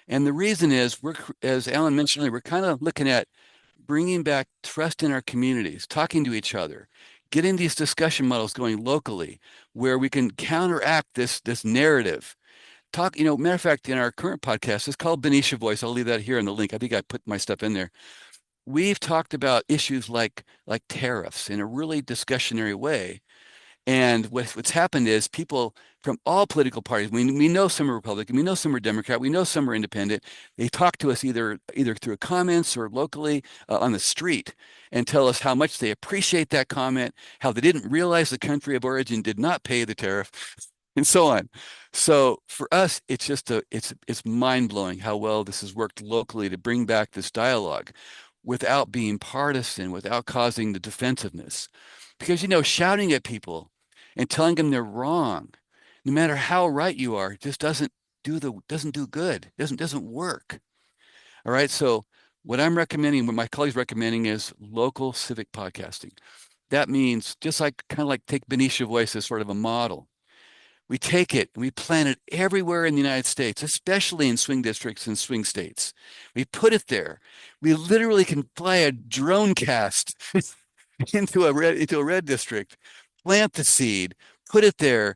And the reason is we're, as Alan mentioned earlier, we're kind of looking at bringing back trust in our communities, talking to each other, getting these discussion models going locally where we can counteract this narrative. Matter of fact, in our current podcast, it's called Benicia Voice. I'll leave that here in the link. I think I put my stuff in there. We've talked about issues like tariffs in a really discussionary way. And what's happened is people from all political parties, we know some are Republican, we know some are Democrat, we know some are independent. They talk to us either through comments or locally on the street and tell us how much they appreciate that comment, how they didn't realize the country of origin did not pay the tariff, and so on. So for us, it's just it's mind-blowing how well this has worked locally to bring back this dialogue without being partisan, without causing the defensiveness. Because, shouting at people and telling them they're wrong, no matter how right you are, just doesn't do good. Doesn't work. All right. So what I'm recommending, what my colleagues recommending is local civic podcasting. That means just kind of like take Benicia Voice as sort of a model. We take it and we plant it everywhere in the United States, especially in swing districts and swing states. We put it there. We literally can fly a drone cast into a red district, plant the seed, put it there,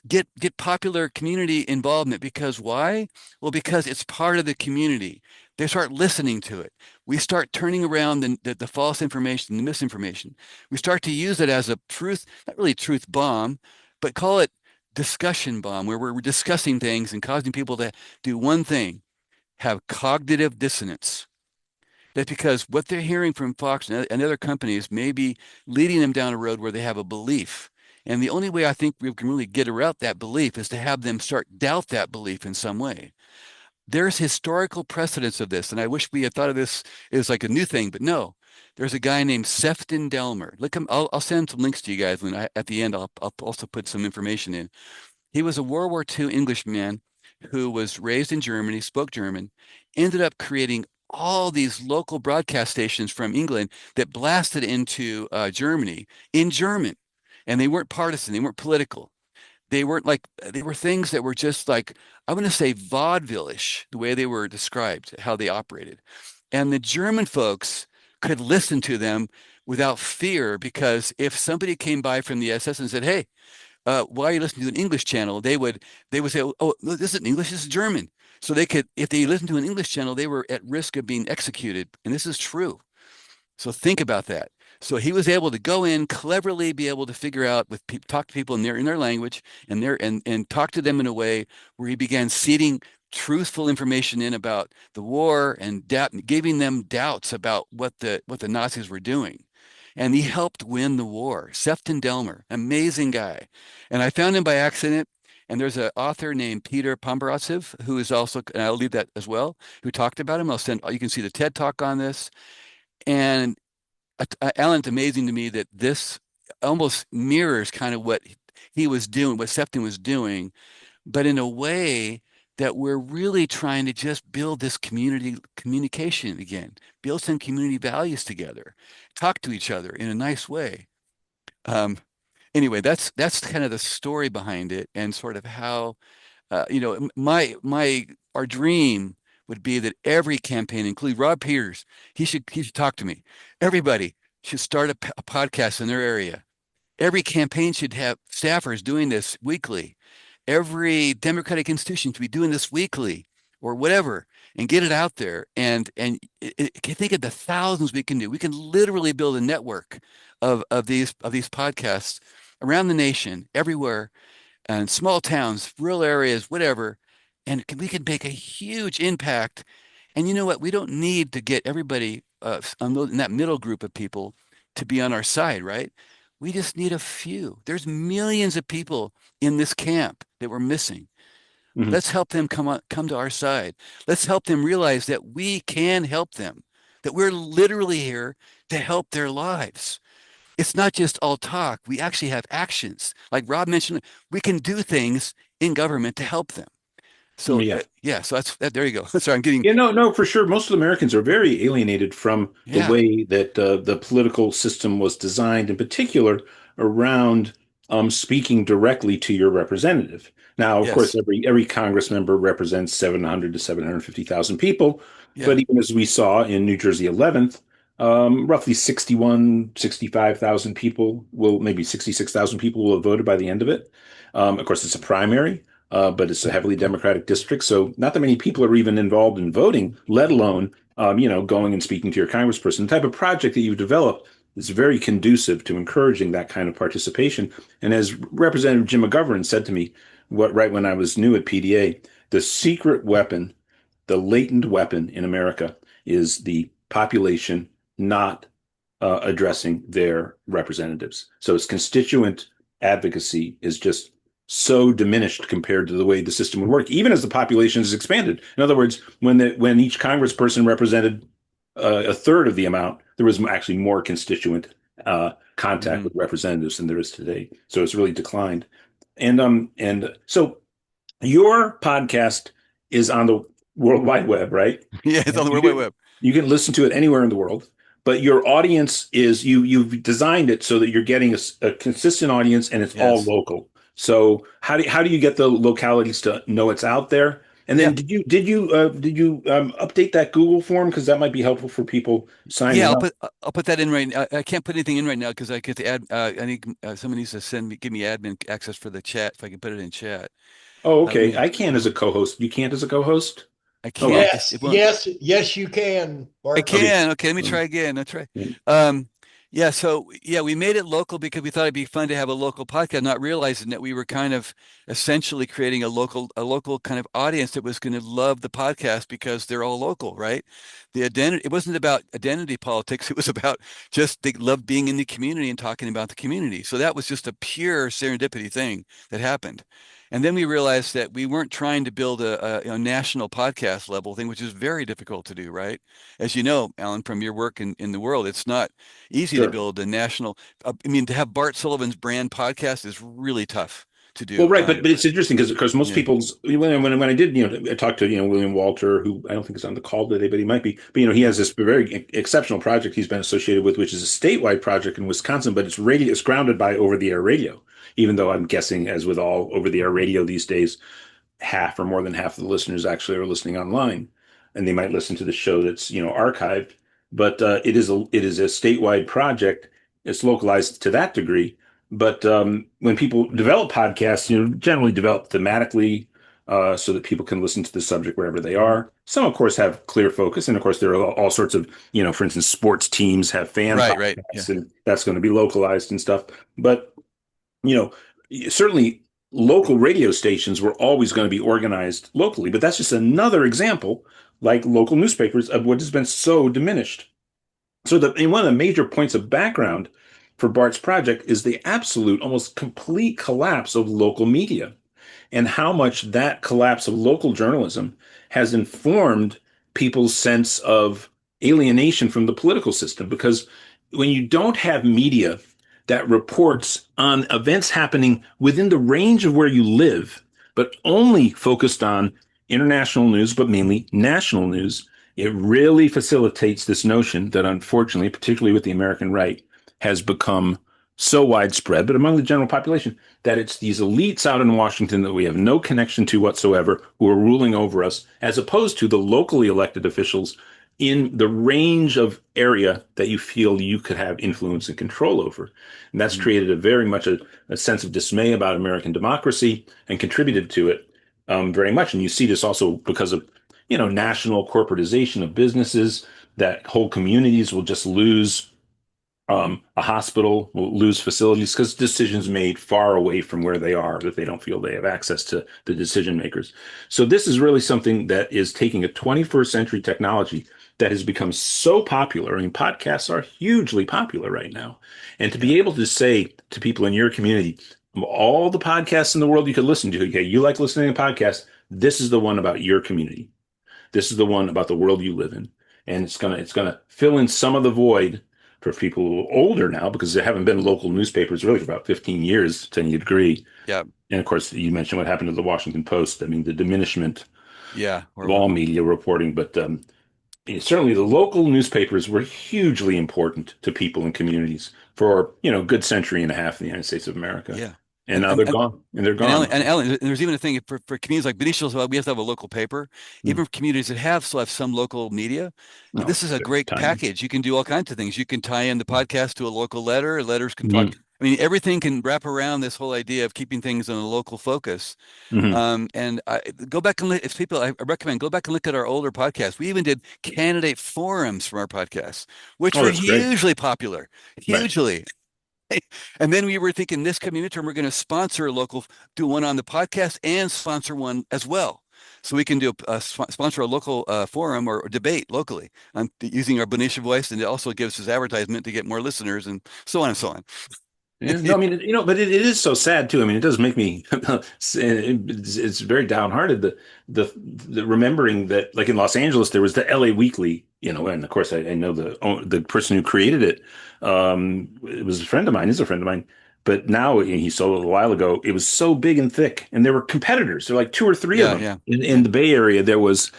get popular community involvement. Because why? Well, because it's part of the community. They start listening to it. We start turning around the false information, the misinformation. We start to use it as a truth, not really truth bomb, but call it discussion bomb, where we're discussing things and causing people to do one thing, have cognitive dissonance. That's because what they're hearing from Fox and other companies may be leading them down a road where they have a belief. And the only way I think we can really get around that belief is to have them start doubt that belief in some way. There's historical precedence of this, and I wish we had thought of this as like a new thing, but no. There's a guy named Sefton Delmer. Look him. I'll send some links to you guys at the end. I'll also put some information in. He was a World War II Englishman who was raised in Germany, spoke German, ended up creating all these local broadcast stations from England that blasted into Germany in German. And they weren't partisan, they weren't political. They were things that were just like, I'm going to say vaudeville-ish, the way they were described, how they operated. And the German folks could listen to them without fear, because if somebody came by from the SS and said, hey, why are you listening to an English channel? They would say, oh, this isn't English, this is German. So they could, if they listened to an English channel, they were at risk of being executed. And this is true. So think about that. So he was able to go in cleverly, be able to figure out talk to people in their language and talk to them in a way where he began seeding truthful information in about the war and giving them doubts about what the Nazis were doing. And he helped win the war. Sefton Delmer, amazing guy. And I found him by accident. And there's an author named Peter Pomberatsev, who is also, and I'll leave that as well, who talked about him. You can see the TED Talk on this. And Alan, it's amazing to me that this almost mirrors kind of what he was doing, what Sefton was doing, but in a way that we're really trying to just build this communication again, build some community values together, talk to each other in a nice way. Anyway, that's kind of the story behind it, and sort of how, our dream would be that every campaign, including Rob Peters, he should talk to me. Everybody should start a podcast in their area. Every campaign should have staffers doing this weekly. Every Democratic institution should be doing this weekly or whatever, and get it out there. And think of the thousands we can do. We can literally build a network of these podcasts around the nation, everywhere, and small towns, rural areas, whatever. And we can make a huge impact. And you know what? We don't need to get everybody in that middle group of people to be on our side, right? We just need a few. There's millions of people in this camp that we're missing. Mm-hmm. Let's help them come to our side. Let's help them realize that we can help them. that we're literally here to help their lives. It's not just all talk. We actually have actions. Like Rob mentioned, we can do things in government to help them. So Yeah. yeah, so that's that. There you go. Sorry, I'm getting, Yeah, no, for sure. Most of Americans are very alienated from the yeah, way that the political system was designed, in particular around speaking directly to your representative. Now, of course, yes, every Congress member represents 700 to 750,000 people, yeah, but even as we saw in New Jersey 11th, roughly 65,000 people will, maybe 66,000 people will have voted by the end of it. Of course, it's a primary. But it's a heavily Democratic district, so not that many people are even involved in voting, let alone going and speaking to your congressperson. The type of project that you've developed is very conducive to encouraging that kind of participation. And as Representative Jim McGovern said to me, right when I was new at PDA, the secret weapon, the latent weapon in America is the population not addressing their representatives. So its constituent advocacy is just so diminished compared to the way the system would work, even as the population has expanded. In other words, when each congressperson represented a third of the amount, there was actually more constituent contact hmm with representatives than there is today. So it's really declined. And so your podcast is on the World Wide Web, right? yeah. It's And on the World Wide Web. you can listen to it anywhere in the world, but your audience is you've designed it so that you're getting a consistent audience and it's all Yes, local. So how do you get the localities to know it's out there? And yeah, then did you update that Google form because that might be helpful for people yeah. signing up? I'll put that in right now. I can't put anything in right now because I get to add. I think someone needs to give me admin access for the chat. If I can put it in chat, Oh, let okay. me. I can as a co-host. You can't as a co-host? I Oh can't. well. It Yes, won't. yes, yes, you can, I Bart. Okay. can. Okay, let me try again. I'll try. Um, yeah, so yeah, we made it local because we thought it'd be fun to have a local podcast, not realizing that we were kind of essentially creating a local kind of audience that was going to love the podcast because they're all local, right? The identity, it wasn't about identity politics. It was about just they love being in the community and talking about the community. So that was just a pure serendipity thing that happened. And then we realized that we weren't trying to build a national podcast level thing, which is very difficult to do, right? As you know, Alan, from your work in the world, it's not easy to Sure. build a national. I mean, to have Bart Sullivan's brand podcast is really tough to Well, do. right, but it's interesting because of course most Yeah, people's when I did I talked to William Walter, who I don't think is on the call today, but he might be. But he has this very exceptional project he's been associated with, which is a statewide project in Wisconsin, but it's grounded by over-the-air radio. Even though I'm guessing, as with all over-the-air radio these days, half or more than half of the listeners actually are listening online, and they might listen to the show that's archived. But it is a statewide project. It's localized to that degree. But when people develop podcasts, generally develop thematically so that people can listen to the subject wherever they are. Some, of course, have clear focus, and of course, there are all sorts of, for instance, sports teams have fan right. podcasts, Yeah, and that's going to be localized and stuff. But you know, certainly local radio stations were always going to be organized locally, but that's just another example, like local newspapers, of what has been so diminished. So one of the major points of background for Bart's project is the absolute, almost complete collapse of local media and how much that collapse of local journalism has informed people's sense of alienation from the political system. Because when you don't have media that reports on events happening within the range of where you live, but only focused on international news, but mainly national news, it really facilitates this notion that, unfortunately, particularly with the American right, has become so widespread, but among the general population, that it's these elites out in Washington that we have no connection to whatsoever who are ruling over us, as opposed to the locally elected officials in the range of area that you feel you could have influence and control over. And that's Mhm. created a very much a sense of dismay about American democracy and contributed to it very much. And you see this also because of, national corporatization of businesses, that whole communities will just lose a hospital will lose facilities because decisions made far away from where they are, that they don't feel they have access to the decision makers. So this is really something that is taking a 21st century technology that has become so popular. I mean, podcasts are hugely popular right now. And to Yeah, be able to say to people in your community, of all the podcasts in the world you could listen to, okay, you like listening to podcasts, this is the one about your community. This is the one about the world you live in. and it's gonna fill in some of the void for people who are older now because there haven't been local newspapers really for about 15 years to any degree. Yeah. And of course, you mentioned what happened to the Washington Post. I mean, the diminishment Yeah. of all media reporting, but certainly the local newspapers were hugely important to people and communities for, a good century and a half in the United States of America. Yeah. And now they're gone, and they're gone. And Ellen, there's even a thing for communities like Benicia, we have to have a local paper. Mm. Even for communities that still have some local media, No, this is a they're great tiny. package. You can do all kinds of things. You can tie in the podcast to a local letter. Letters can talk. Mm-hmm. I mean, everything can wrap around this whole idea of keeping things in a local focus. Mm-hmm. And go back and if people, I recommend go back and look at our older podcasts. We even did candidate forums from our podcasts, which Oh, were that's great. hugely popular, Right. hugely. And then we were thinking this community term, we're going to sponsor a local, do one on the podcast and sponsor one as well. So we can do sponsor a local forum or debate locally using our Benicia voice, and it also gives us advertisement to get more listeners and so on and so on. Yeah, no, I mean, but it is so sad too. I mean, it does make me, it's very downhearted the remembering that, like in Los Angeles, there was the LA Weekly, and of course I know the person who created it. It was a friend of mine, is a friend of mine, but now he sold it a while ago. It was so big and thick, and there were competitors. There were like two or three of Yeah, them yeah, in the Bay Area. There was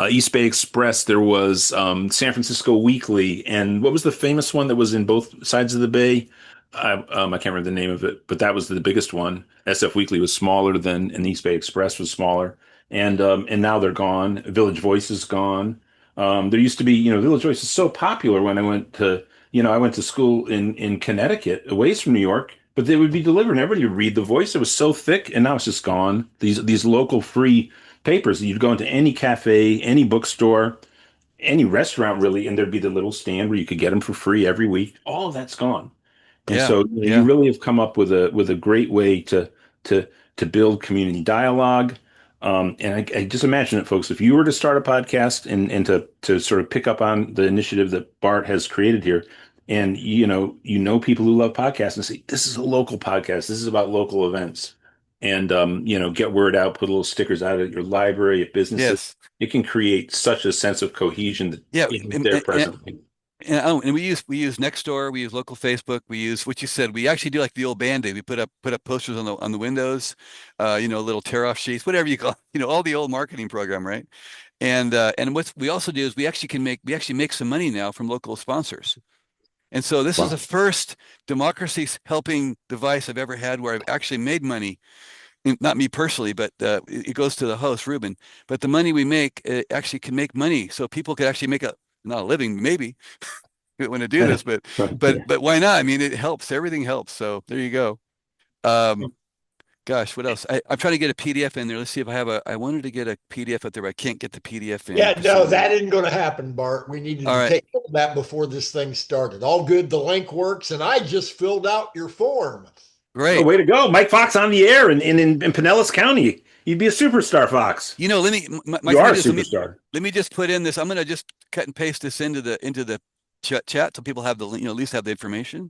East Bay Express. There was San Francisco Weekly, and what was the famous one that was in both sides of the Bay? I can't remember the name of it, but that was the biggest one. SF Weekly was smaller and East Bay Express was smaller, and now they're gone. Village Voice is gone. There used to be, Village Voice is so popular when I went to school in Connecticut, away from New York, but they would be delivered and everybody would read the Voice. It was so thick, and now it's just gone. These local free papers, you'd go into any cafe, any bookstore, any restaurant really, and there'd be the little stand where you could get them for free every week. All of that's gone. And yeah, so you yeah. really have come up with a great way to to build community dialogue. And I just imagine it, folks, if you were to start a podcast and to sort of pick up on the initiative that Bart has created here, and you know people who love podcasts and say, this is a local podcast, this is about local events, and get word out, put little stickers out at your library, at businesses. Yes. It can create such a sense of cohesion that Yeah. isn't there presently. And we use Nextdoor, we use local Facebook, we use what you said. We actually do like the old Band-Aid. We put up posters on the windows, little tear-off sheets, whatever you call, all the old marketing program, right? And what we also do is we actually make some money now from local sponsors. And so this is the Wow. first democracy helping device I've ever had where I've actually made money. Not me personally, but it goes to the host, Ruben. But the money we make actually can make money, so people could actually make not a living, maybe, want to do this, but Yeah. why not? I mean, it helps. Everything helps. So there you go. Um, Gosh, what else? I'm trying to get a PDF in there. Let's see if I wanted to get a PDF out there, but I can't get the PDF in Yeah, for no, some reason. that isn't going to happen, Bart. We needed All to right, take care of that before this thing started. All good. The link works, and I just filled out your form. Oh, great. way to go. Mike Fox on the air in Pinellas County. You'd be a superstar, Fox. Let me, my You thing are a is, superstar. let me just put in this. I'm going to just cut and paste this into the chat so people have at least have the information.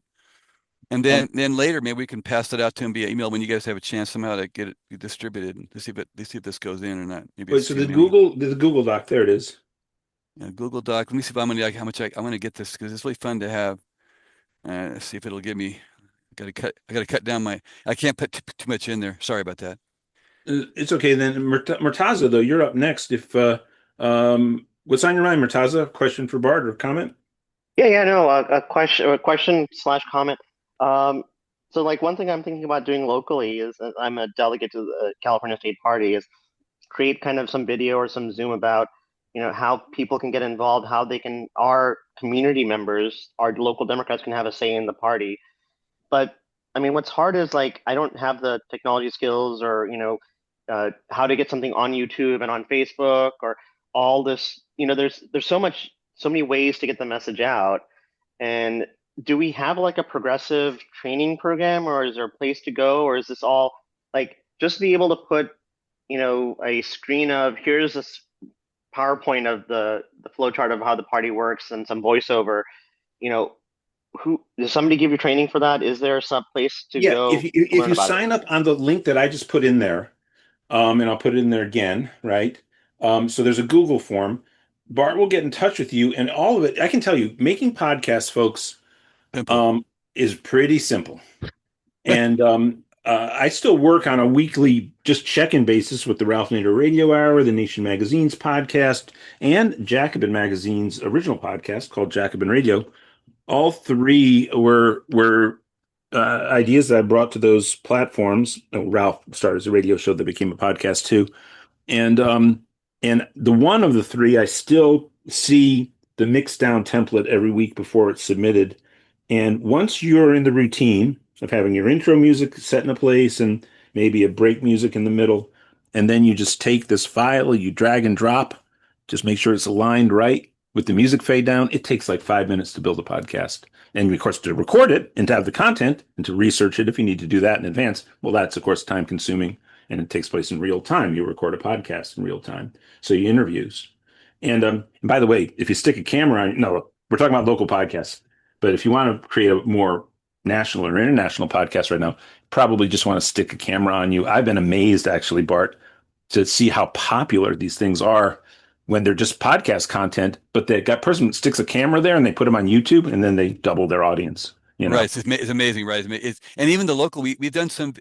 And Um, then later, maybe we can pass it out to them via email when you guys have a chance somehow to get it distributed and to see if this goes in or not. Maybe wait, it's so too many. The Google Doc, there it is. Google Doc. Let me see if I'm gonna like how much I'm gonna get this because it's really fun to have. Let's see if it'll give me. I gotta cut down my. I can't put too much in there. Sorry about that. It's okay. Then Murtaza, though, you're up next. If what's on your mind, Murtaza? Question for Bart or comment? Yeah, no, a question slash comment. Um, so like one thing I'm thinking about doing locally is I'm a delegate to the California State Party is create kind of some video or some Zoom about, how people can get involved, how our community members, our local Democrats can have a say in the party. But I mean, what's hard is like I don't have the technology skills or how to get something on YouTube and on Facebook or all this. There's so many ways to get the message out. And do we have like a progressive training program, or is there a place to go, or is this all like just be able to put a screen of here's this PowerPoint of the flow chart of how the party works and some voiceover, you know, who does somebody give you training for that? Is there some place to Yeah, go to if learn you about it? sign up on the link that I just put in there, and I'll put it in there again, right? So there's a Google form. Bart will get in touch with you, and all of it. I can tell you, making podcasts, folks, Simple. is pretty simple. And I still work on a weekly, just check-in basis with the Ralph Nader Radio Hour, the Nation Magazine's podcast, and Jacobin Magazine's original podcast called Jacobin Radio. All three were ideas that I brought to those platforms. Ralph started as a radio show that became a podcast too. And the one of the three, I still see the mixed down template every week before it's submitted. And once you're in the routine of having your intro music set in a place and maybe a break music in the middle, and then you just take this file, you drag and drop, just make sure it's aligned right with the music fade down. It takes like 5 minutes to build a podcast. And of course, to record it and to have the content and to research it if you need to do that in advance, well, that's of course time consuming and it takes place in real time. You record a podcast in real time. So you interviews. And by the way, if you stick a camera on, no, we're talking about local podcasts, but if you want to create a more national or international podcast right now, probably just want to stick a camera on you. I've been amazed actually, Bart, to see how popular these things are when they're just podcast content, but that person sticks a camera there and they put them on YouTube and then they double their audience. You know? Right, it's amazing, right? And even the local, we've done some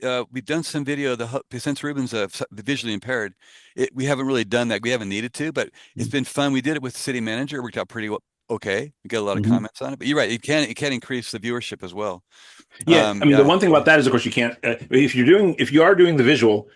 video. Since Ruben's visually impaired, we haven't really done that. We haven't needed to, but it's been fun. We did it with the city manager. It worked out pretty well. Okay, we got a lot of Mhm. comments on it. But you're right, it can increase the viewership as well. Yeah, I mean, the Yeah, one thing about that is, of course, you can't. If you are doing the visual,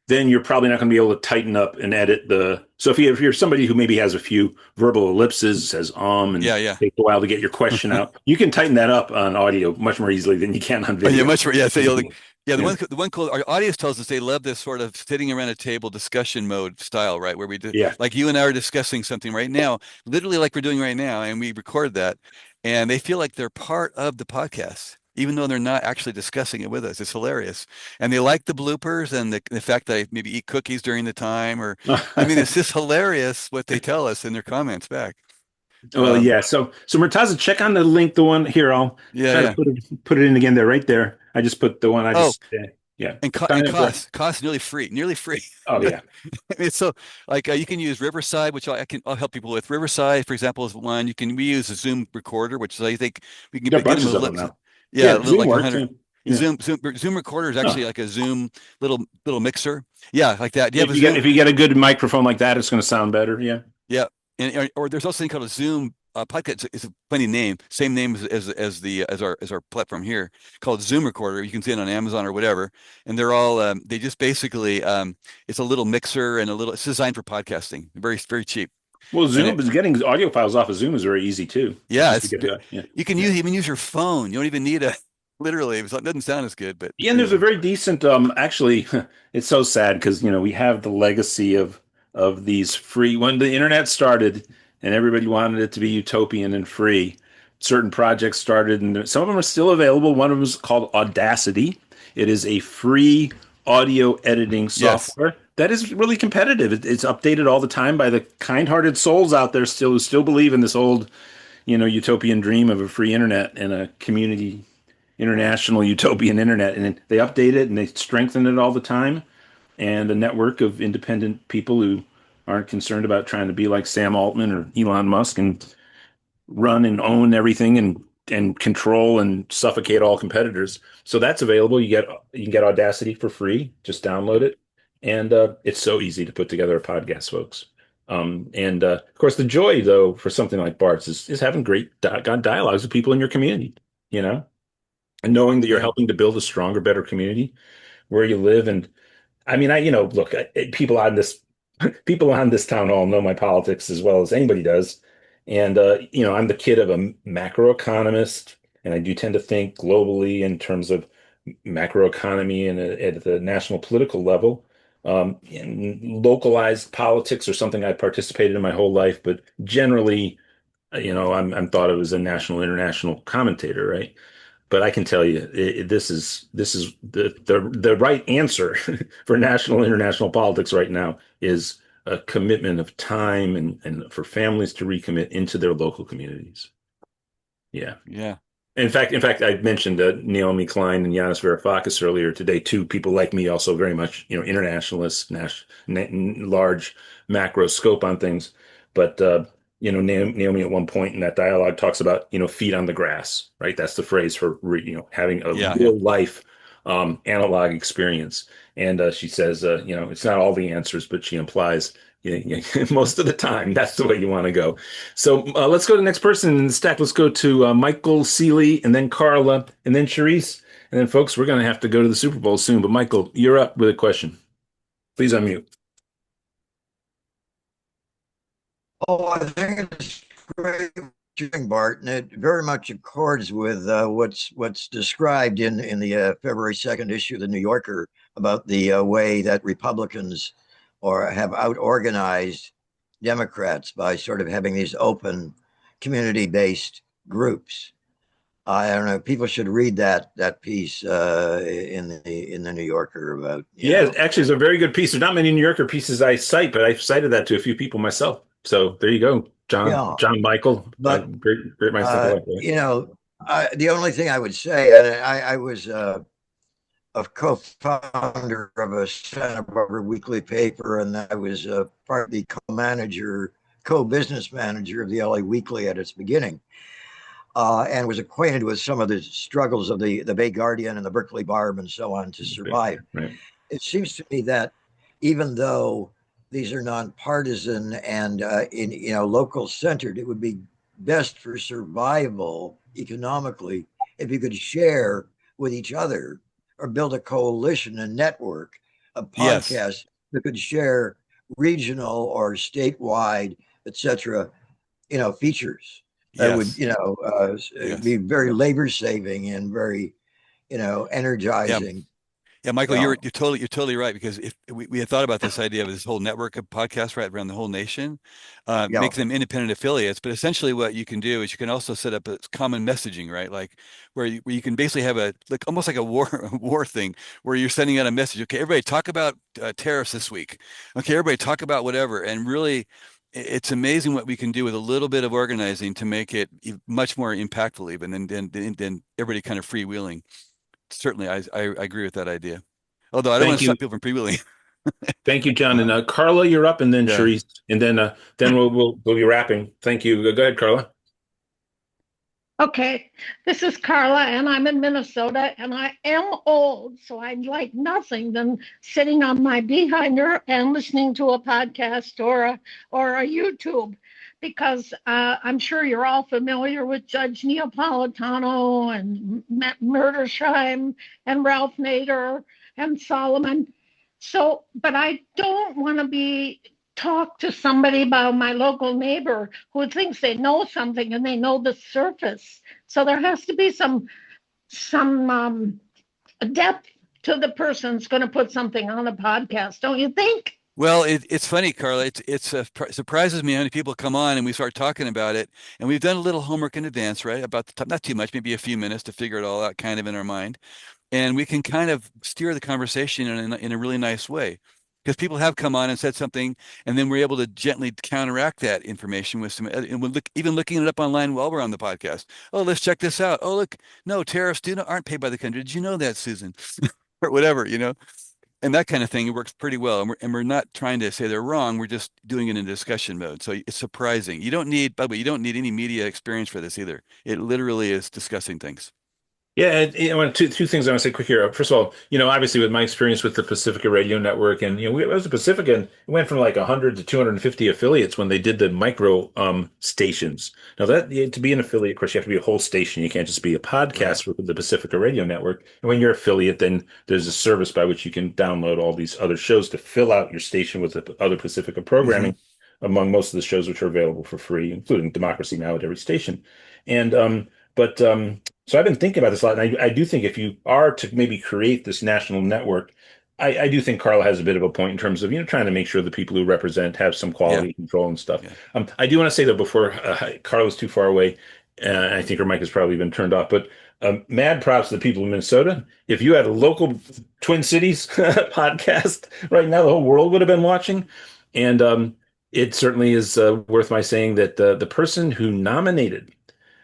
then you're probably not going to be able to tighten up and edit the. So if you're somebody who maybe has a few verbal ellipses, says and yeah. takes a while to get your question out, you can tighten that up on audio much more easily than you can on Oh, yeah, video. much more. Yeah, so yeah, Yeah, the one cool. Our audience tells us they love this sort of sitting around a table discussion mode style, right? Where we do yeah. like you and I are discussing something right now, literally like we're doing right now, and we record that, and they feel like they're part of the podcast, even though they're not actually discussing it with us. It's hilarious, and they like the bloopers and the fact that I maybe eat cookies during the time, or I mean, it's just hilarious what they tell us in their comments back. Well, yeah. So Murtaza, check on the link. The one here, I'll Yeah, try to yeah. put it in again there, right there. I just put the one I Oh, just yeah. and Sign up for- cost nearly free, nearly free. Oh yeah. It's so like you can use Riverside, which I'll help people with. Riverside, for example, is one we use a Zoom recorder, which I think we can There are get them bunches of them now. yeah, a Yeah, little Zoom like works. 100. Yeah. Zoom recorder is actually Huh. like a Zoom little mixer. Yeah, like that. Do you have a If Zoom? you get a good microphone like that, it's going to sound better. Yeah. Yeah, and or there's also something called a Zoom podcast. It's a funny name, same name as our platform here, called Zoom Recorder. You can see it on Amazon or whatever, and they're all they just basically it's a little mixer and it's designed for podcasting. Very cheap. Well, And Zoom is getting audio files off of Zoom is very easy too. yeah, Just to get that. Yeah. you can Yeah. even use your phone. You don't even need a literally. It doesn't sound as good, but Yeah, and there's a very decent actually it's so sad because we have the legacy of these free when the internet started and everybody wanted it to be utopian and free. Certain projects started and some of them are still available. One of them is called Audacity. It is a free audio editing yes, software that is really competitive. It's updated all the time by the kind-hearted souls out there who still believe in this old, utopian dream of a free internet and a community international utopian internet, and they update it and they strengthen it all the time. And a network of independent people who aren't concerned about trying to be like Sam Altman or Elon Musk and run and own everything and control and suffocate all competitors. So that's available. You can get Audacity for free. Just download it, and it's so easy to put together a podcast, folks. And of course, the joy though for something like Bart's is having great dialogues with people in your community. You know, and knowing that you're yeah, helping to build a stronger, better community where you live. And I mean, look, people on this town hall know my politics as well as anybody does. And, I'm the kid of a macroeconomist, and I do tend to think globally in terms of macroeconomy and at the national political level. And localized politics are something I participated in my whole life, but generally, I'm thought of as a national, international commentator, right? But I can tell you, this is the right answer for national international politics right now is a commitment of time and for families to recommit into their local communities. Yeah. yeah, In fact, I mentioned Naomi Klein and Yanis Varoufakis earlier today. Two people like me, also very much internationalists, large macro scope on things. But Naomi at one point in that dialogue talks about, feet on the grass, right? That's the phrase for, having a Yeah, yeah. real life analog experience. And she says, it's not all the answers, but she implies most of the time that's the way you want to go. So let's go to the next person in the stack. Let's go to Michael Seeley and then Carla and then Charisse. And then, folks, we're going to have to go to the Super Bowl soon. But Michael, you're up with a question. Please unmute. Oh, I think it's great what you're doing, Bart, and it very much accords with what's described in the February 2nd issue of the New Yorker about the way that Republicans or have out-organized Democrats by sort of having these open community-based groups. I don't know. People should read that piece in the New Yorker about Actually, it's a very good piece. There's not many New Yorker pieces I cite, but I've cited that to a few people myself. So there you go, yeah. John Michael, But great minds think alike. the only thing I would say, and I was a co-founder of a Santa Barbara weekly paper, and I was part of the co-business manager of the LA Weekly at its beginning. And was acquainted with some of the struggles of the Bay Guardian and the Berkeley Barb and so on to survive. Right. It seems to me that even though these are nonpartisan and local centered, it would be best for survival economically if you could share with each other or build a coalition, a network of podcasts that could share regional or statewide, etc., features. That would, be very labor saving and very, energizing. Yeah, Michael, you're totally right, because if we had thought about this idea of this whole network of podcasts right around the whole nation, make them independent affiliates. But essentially, what you can do is you can also set up a common messaging, right? Like where you can basically have almost like a war thing where you're sending out a message. Okay, everybody talk about tariffs this week. Okay, everybody talk about whatever, and really. It's amazing what we can do with a little bit of organizing to make it much more impactful, even than everybody kind of freewheeling. Certainly, I agree with that idea. Although I don't want to stop people from freewheeling. Thank you, John. And Carla, you're up, and then Charisse, and then we'll be wrapping. Thank you. Go ahead, Carla. Okay, this is Carla, and I'm in Minnesota, and I am old, so I'd like nothing than sitting on my behinder and listening to a podcast or a YouTube, because I'm sure you're all familiar with Judge Neapolitano and Murdersheim and Ralph Nader and Solomon. So, but I don't want to be talk to somebody about my local neighbor who thinks they know something and they know the surface. So there has to be some depth to the person who's going to put something on a podcast, don't you think? Well, it's funny, Carla. It surprises me how many people come on and we start talking about it, and we've done a little homework in advance, right? About the not too much, maybe a few minutes to figure it all out, kind of in our mind, and we can kind of steer the conversation in a really nice way. Because people have come on and said something, and then we're able to gently counteract that information with some, and we're even looking it up online while we're on the podcast. Oh, let's check this out. Oh, look, no, tariffs aren't paid by the country. Did you know that, Susan? Or whatever, and that kind of thing. It works pretty well, and we're not trying to say they're wrong. We're just doing it in discussion mode. So it's surprising. By the way, you don't need any media experience for this either. It literally is discussing things. Yeah, two things I want to say quick here. First of all, obviously with my experience with the Pacifica Radio Network, and it was a Pacifica, and it went from like 100 to 250 affiliates when they did the micro stations. Now to be an affiliate, of course, you have to be a whole station. You can't just be a podcast with the Pacifica Radio Network. And when you're affiliate, then there's a service by which you can download all these other shows to fill out your station with the other Pacifica programming, among most of the shows which are available for free, including Democracy Now! At every station. And so I've been thinking about this a lot, and I do think if you are to maybe create this national network, I do think Carla has a bit of a point in terms of trying to make sure the people who represent have some quality control and stuff. I do want to say that before Carla's too far away, I think her mic has probably been turned off, but mad props to the people of Minnesota. If you had a local Twin Cities podcast right now, the whole world would have been watching. And it certainly is worth my saying that the person who nominated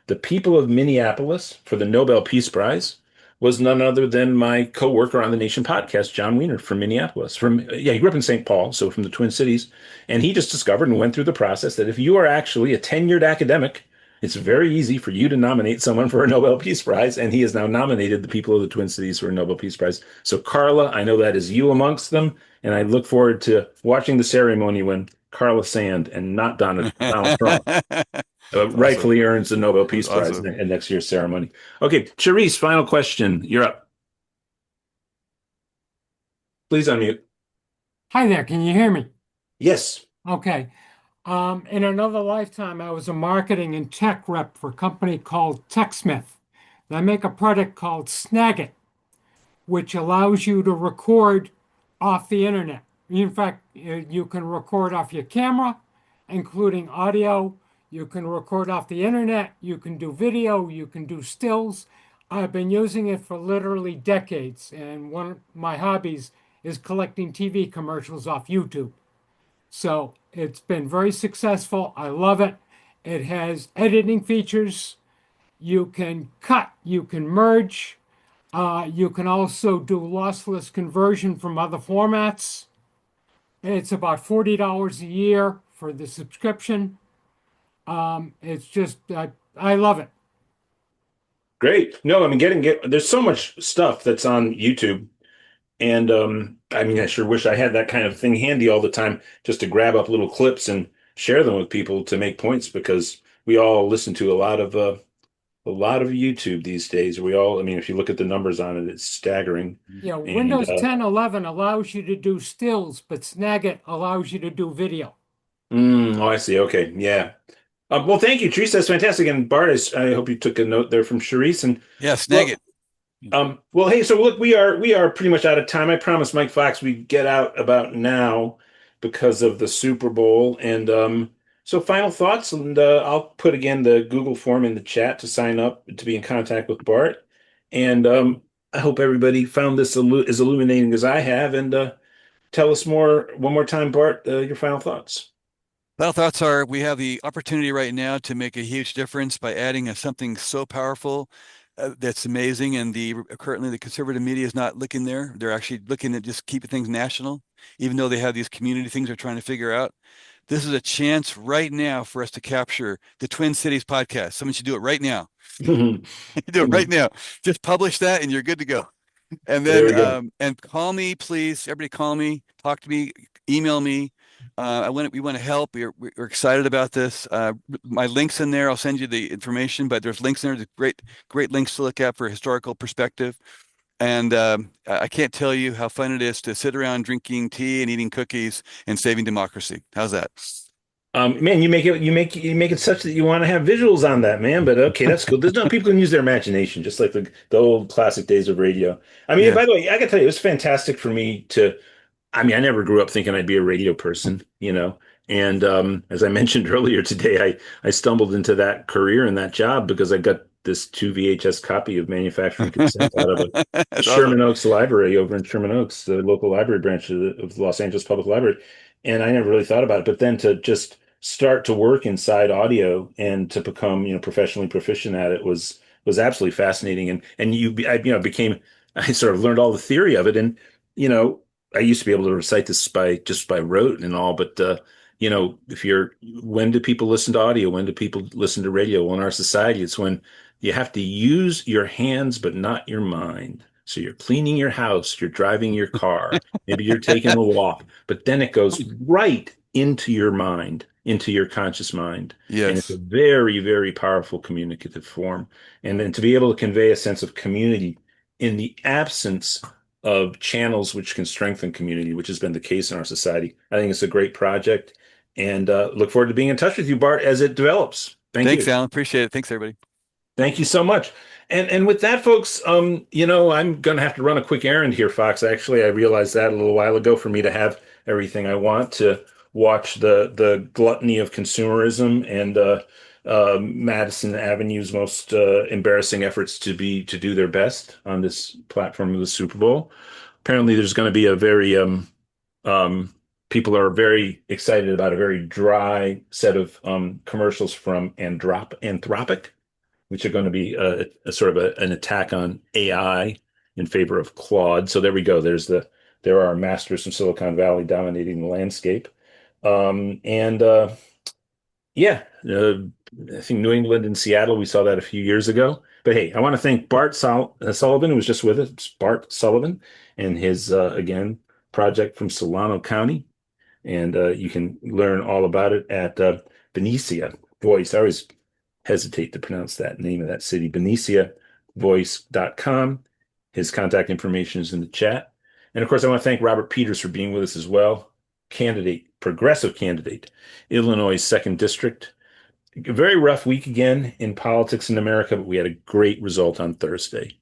the people of Minneapolis for the Nobel Peace Prize was none other than my coworker on the Nation podcast, John Wiener from Minneapolis. He grew up in St. Paul, so from the Twin Cities, and he just discovered and went through the process that if you are actually a tenured academic, it's very easy for you to nominate someone for a Nobel Peace Prize, and he has now nominated the people of the Twin Cities for a Nobel Peace Prize. So, Carla, I know that is you amongst them, and I look forward to watching the ceremony when Carla Sand and not Donald Trump That's awesome. rightfully earns the Nobel That's Peace Prize awesome. in next year's ceremony. Okay, Charisse, final question. You're up. Please unmute. Hi there, can you hear me? Yes. Okay. In another lifetime, I was a marketing and tech rep for a company called TechSmith. They make a product called Snagit, which allows you to record off the internet. In fact, you can record off your camera, including audio. You can record off the internet. You can do video. You can do stills. I've been using it for literally decades, and one of my hobbies is collecting TV commercials off YouTube. So it's been very successful. I love it. It has editing features. You can cut, you can merge. You can also do lossless conversion from other formats. It's about $40 a year for the subscription. It's just, I love it. Great. No, I mean, there's so much stuff that's on YouTube. And I mean, I sure wish I had that kind of thing handy all the time just to grab up little clips and share them with people to make points because we all listen to a lot of YouTube these days. I mean, if you look at the numbers on it, it's staggering. Yeah, And Windows 10, 11 allows you to do stills, but Snagit allows you to do video. oh, I see. Okay. Yeah. Well, thank you, Teresa. That's fantastic. And Bart, I hope you took a note there from Charisse. And Yeah, snag well, it. well, hey, so look, we are pretty much out of time. I promised Mike Fox we'd get out about now because of the Super Bowl. And so final thoughts, and I'll put again the Google form in the chat to sign up to be in contact with Bart. And I hope everybody found this as illuminating as I have. And tell us more one more time, Bart, your final thoughts. Final thoughts are we have the opportunity right now to make a huge difference by adding something so powerful that's amazing. And currently the conservative media is not looking there. They're actually looking at just keeping things national, even though they have these community things they're trying to figure out. This is a chance right now for us to capture the Twin Cities podcast. Someone should do it right now. Do it right now. Just publish that and you're good to go. And There then we go. and call me, please. Everybody call me, talk to me, email me. We want to help. We're excited about this. My link's in there. I'll send you the information, but there's links in there. There's great links to look at for historical perspective. And I can't tell you how fun it is to sit around drinking tea and eating cookies and saving democracy. How's that? Man, you make it such that you want to have visuals on that, man. But okay, that's cool. There's no people can use their imagination, just like the old classic days of radio. I mean, Yeah. by the way, I gotta tell you, it was fantastic for me to. I mean, I never grew up thinking I'd be a radio person, you know. And as I mentioned earlier today, I stumbled into that career and that job because I got this 2 VHS copy of Manufacturing Consent out of a That's awesome. Sherman Oaks library over in Sherman Oaks, the local library branch of the Los Angeles Public Library. And I never really thought about it. But then to just start to work inside audio and to become, professionally proficient at it was absolutely fascinating. And became I sort of learned all the theory of it. And you know, I used to be able to recite this by rote and all, but when do people listen to audio? When do people listen to radio? Well, in our society, it's when you have to use your hands, but not your mind. So you're cleaning your house, you're driving your car, maybe you're taking a walk, but then it goes right into your mind, into your conscious mind. And it's a Yes. very, very powerful communicative form. And then to be able to convey a sense of community in the absence of channels which can strengthen community, which has been the case in our society. I think it's a great project and look forward to being in touch with you, Bart, as it develops. Thank Thanks, you. Alan. Appreciate it. Thanks, everybody. Thank you so much. And with that, folks, I'm gonna have to run a quick errand here, Fox. Actually, I realized that a little while ago for me to have everything I want to watch the gluttony of consumerism and Madison Avenue's most embarrassing efforts to do their best on this platform of the Super Bowl. Apparently, there's going to be a very um, people are very excited about a very dry set of commercials from Anthropic. which are going to be a sort of an attack on AI in favor of Claude. So there we go. There are masters from Silicon Valley dominating the landscape. And yeah, I think New England and Seattle, we saw that a few years ago. But hey, I want to thank Sullivan, who was just with us, Bart Sullivan, and his, again, project from Solano County. And you can learn all about it at Benicia Voice. I always hesitate to pronounce that name of that city, BeniciaVoice.com. His contact information is in the chat. And of course, I want to thank Robert Peters for being with us as well. Progressive candidate, Illinois 2nd District. A very rough week again in politics in America, but we had a great result on Thursday.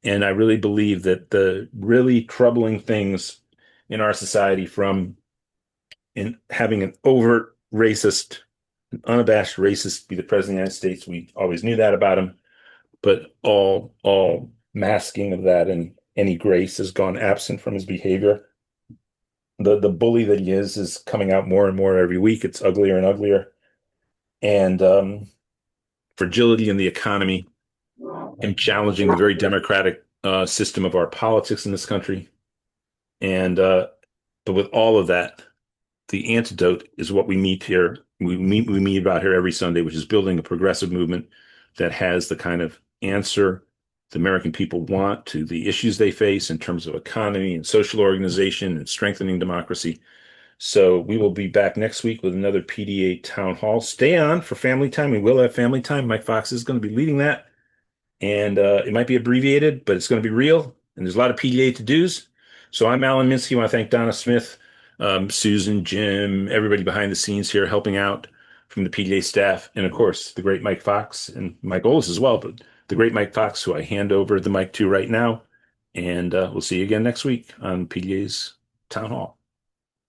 And I really believe that the really troubling things in our society, from in having an overt racist, an unabashed racist be the president of the United States, we always knew that about him, but all masking of that and any grace has gone absent from his behavior. The bully that he is coming out more and more every week. It's uglier and uglier. And fragility in the economy, him challenging the very democratic system of our politics in this country. And but with all of that, the antidote is what we meet here. We meet about here every Sunday, which is building a progressive movement that has the kind of answer the American people want to the issues they face in terms of economy and social organization and strengthening democracy. So we will be back next week with another PDA town hall. Stay on for family time. We will have family time. Mike Fox is going to be leading that. And it might be abbreviated, but it's going to be real. And there's a lot of PDA to-dos. So I'm Alan Minsky. I want to thank Donna Smith, Susan, Jim, everybody behind the scenes here helping out from the PDA staff. And of course, the great Mike Fox and Mike Oles as well, but the great Mike Fox, who I hand over the mic to right now. And we'll see you again next week on PDA's Town Hall.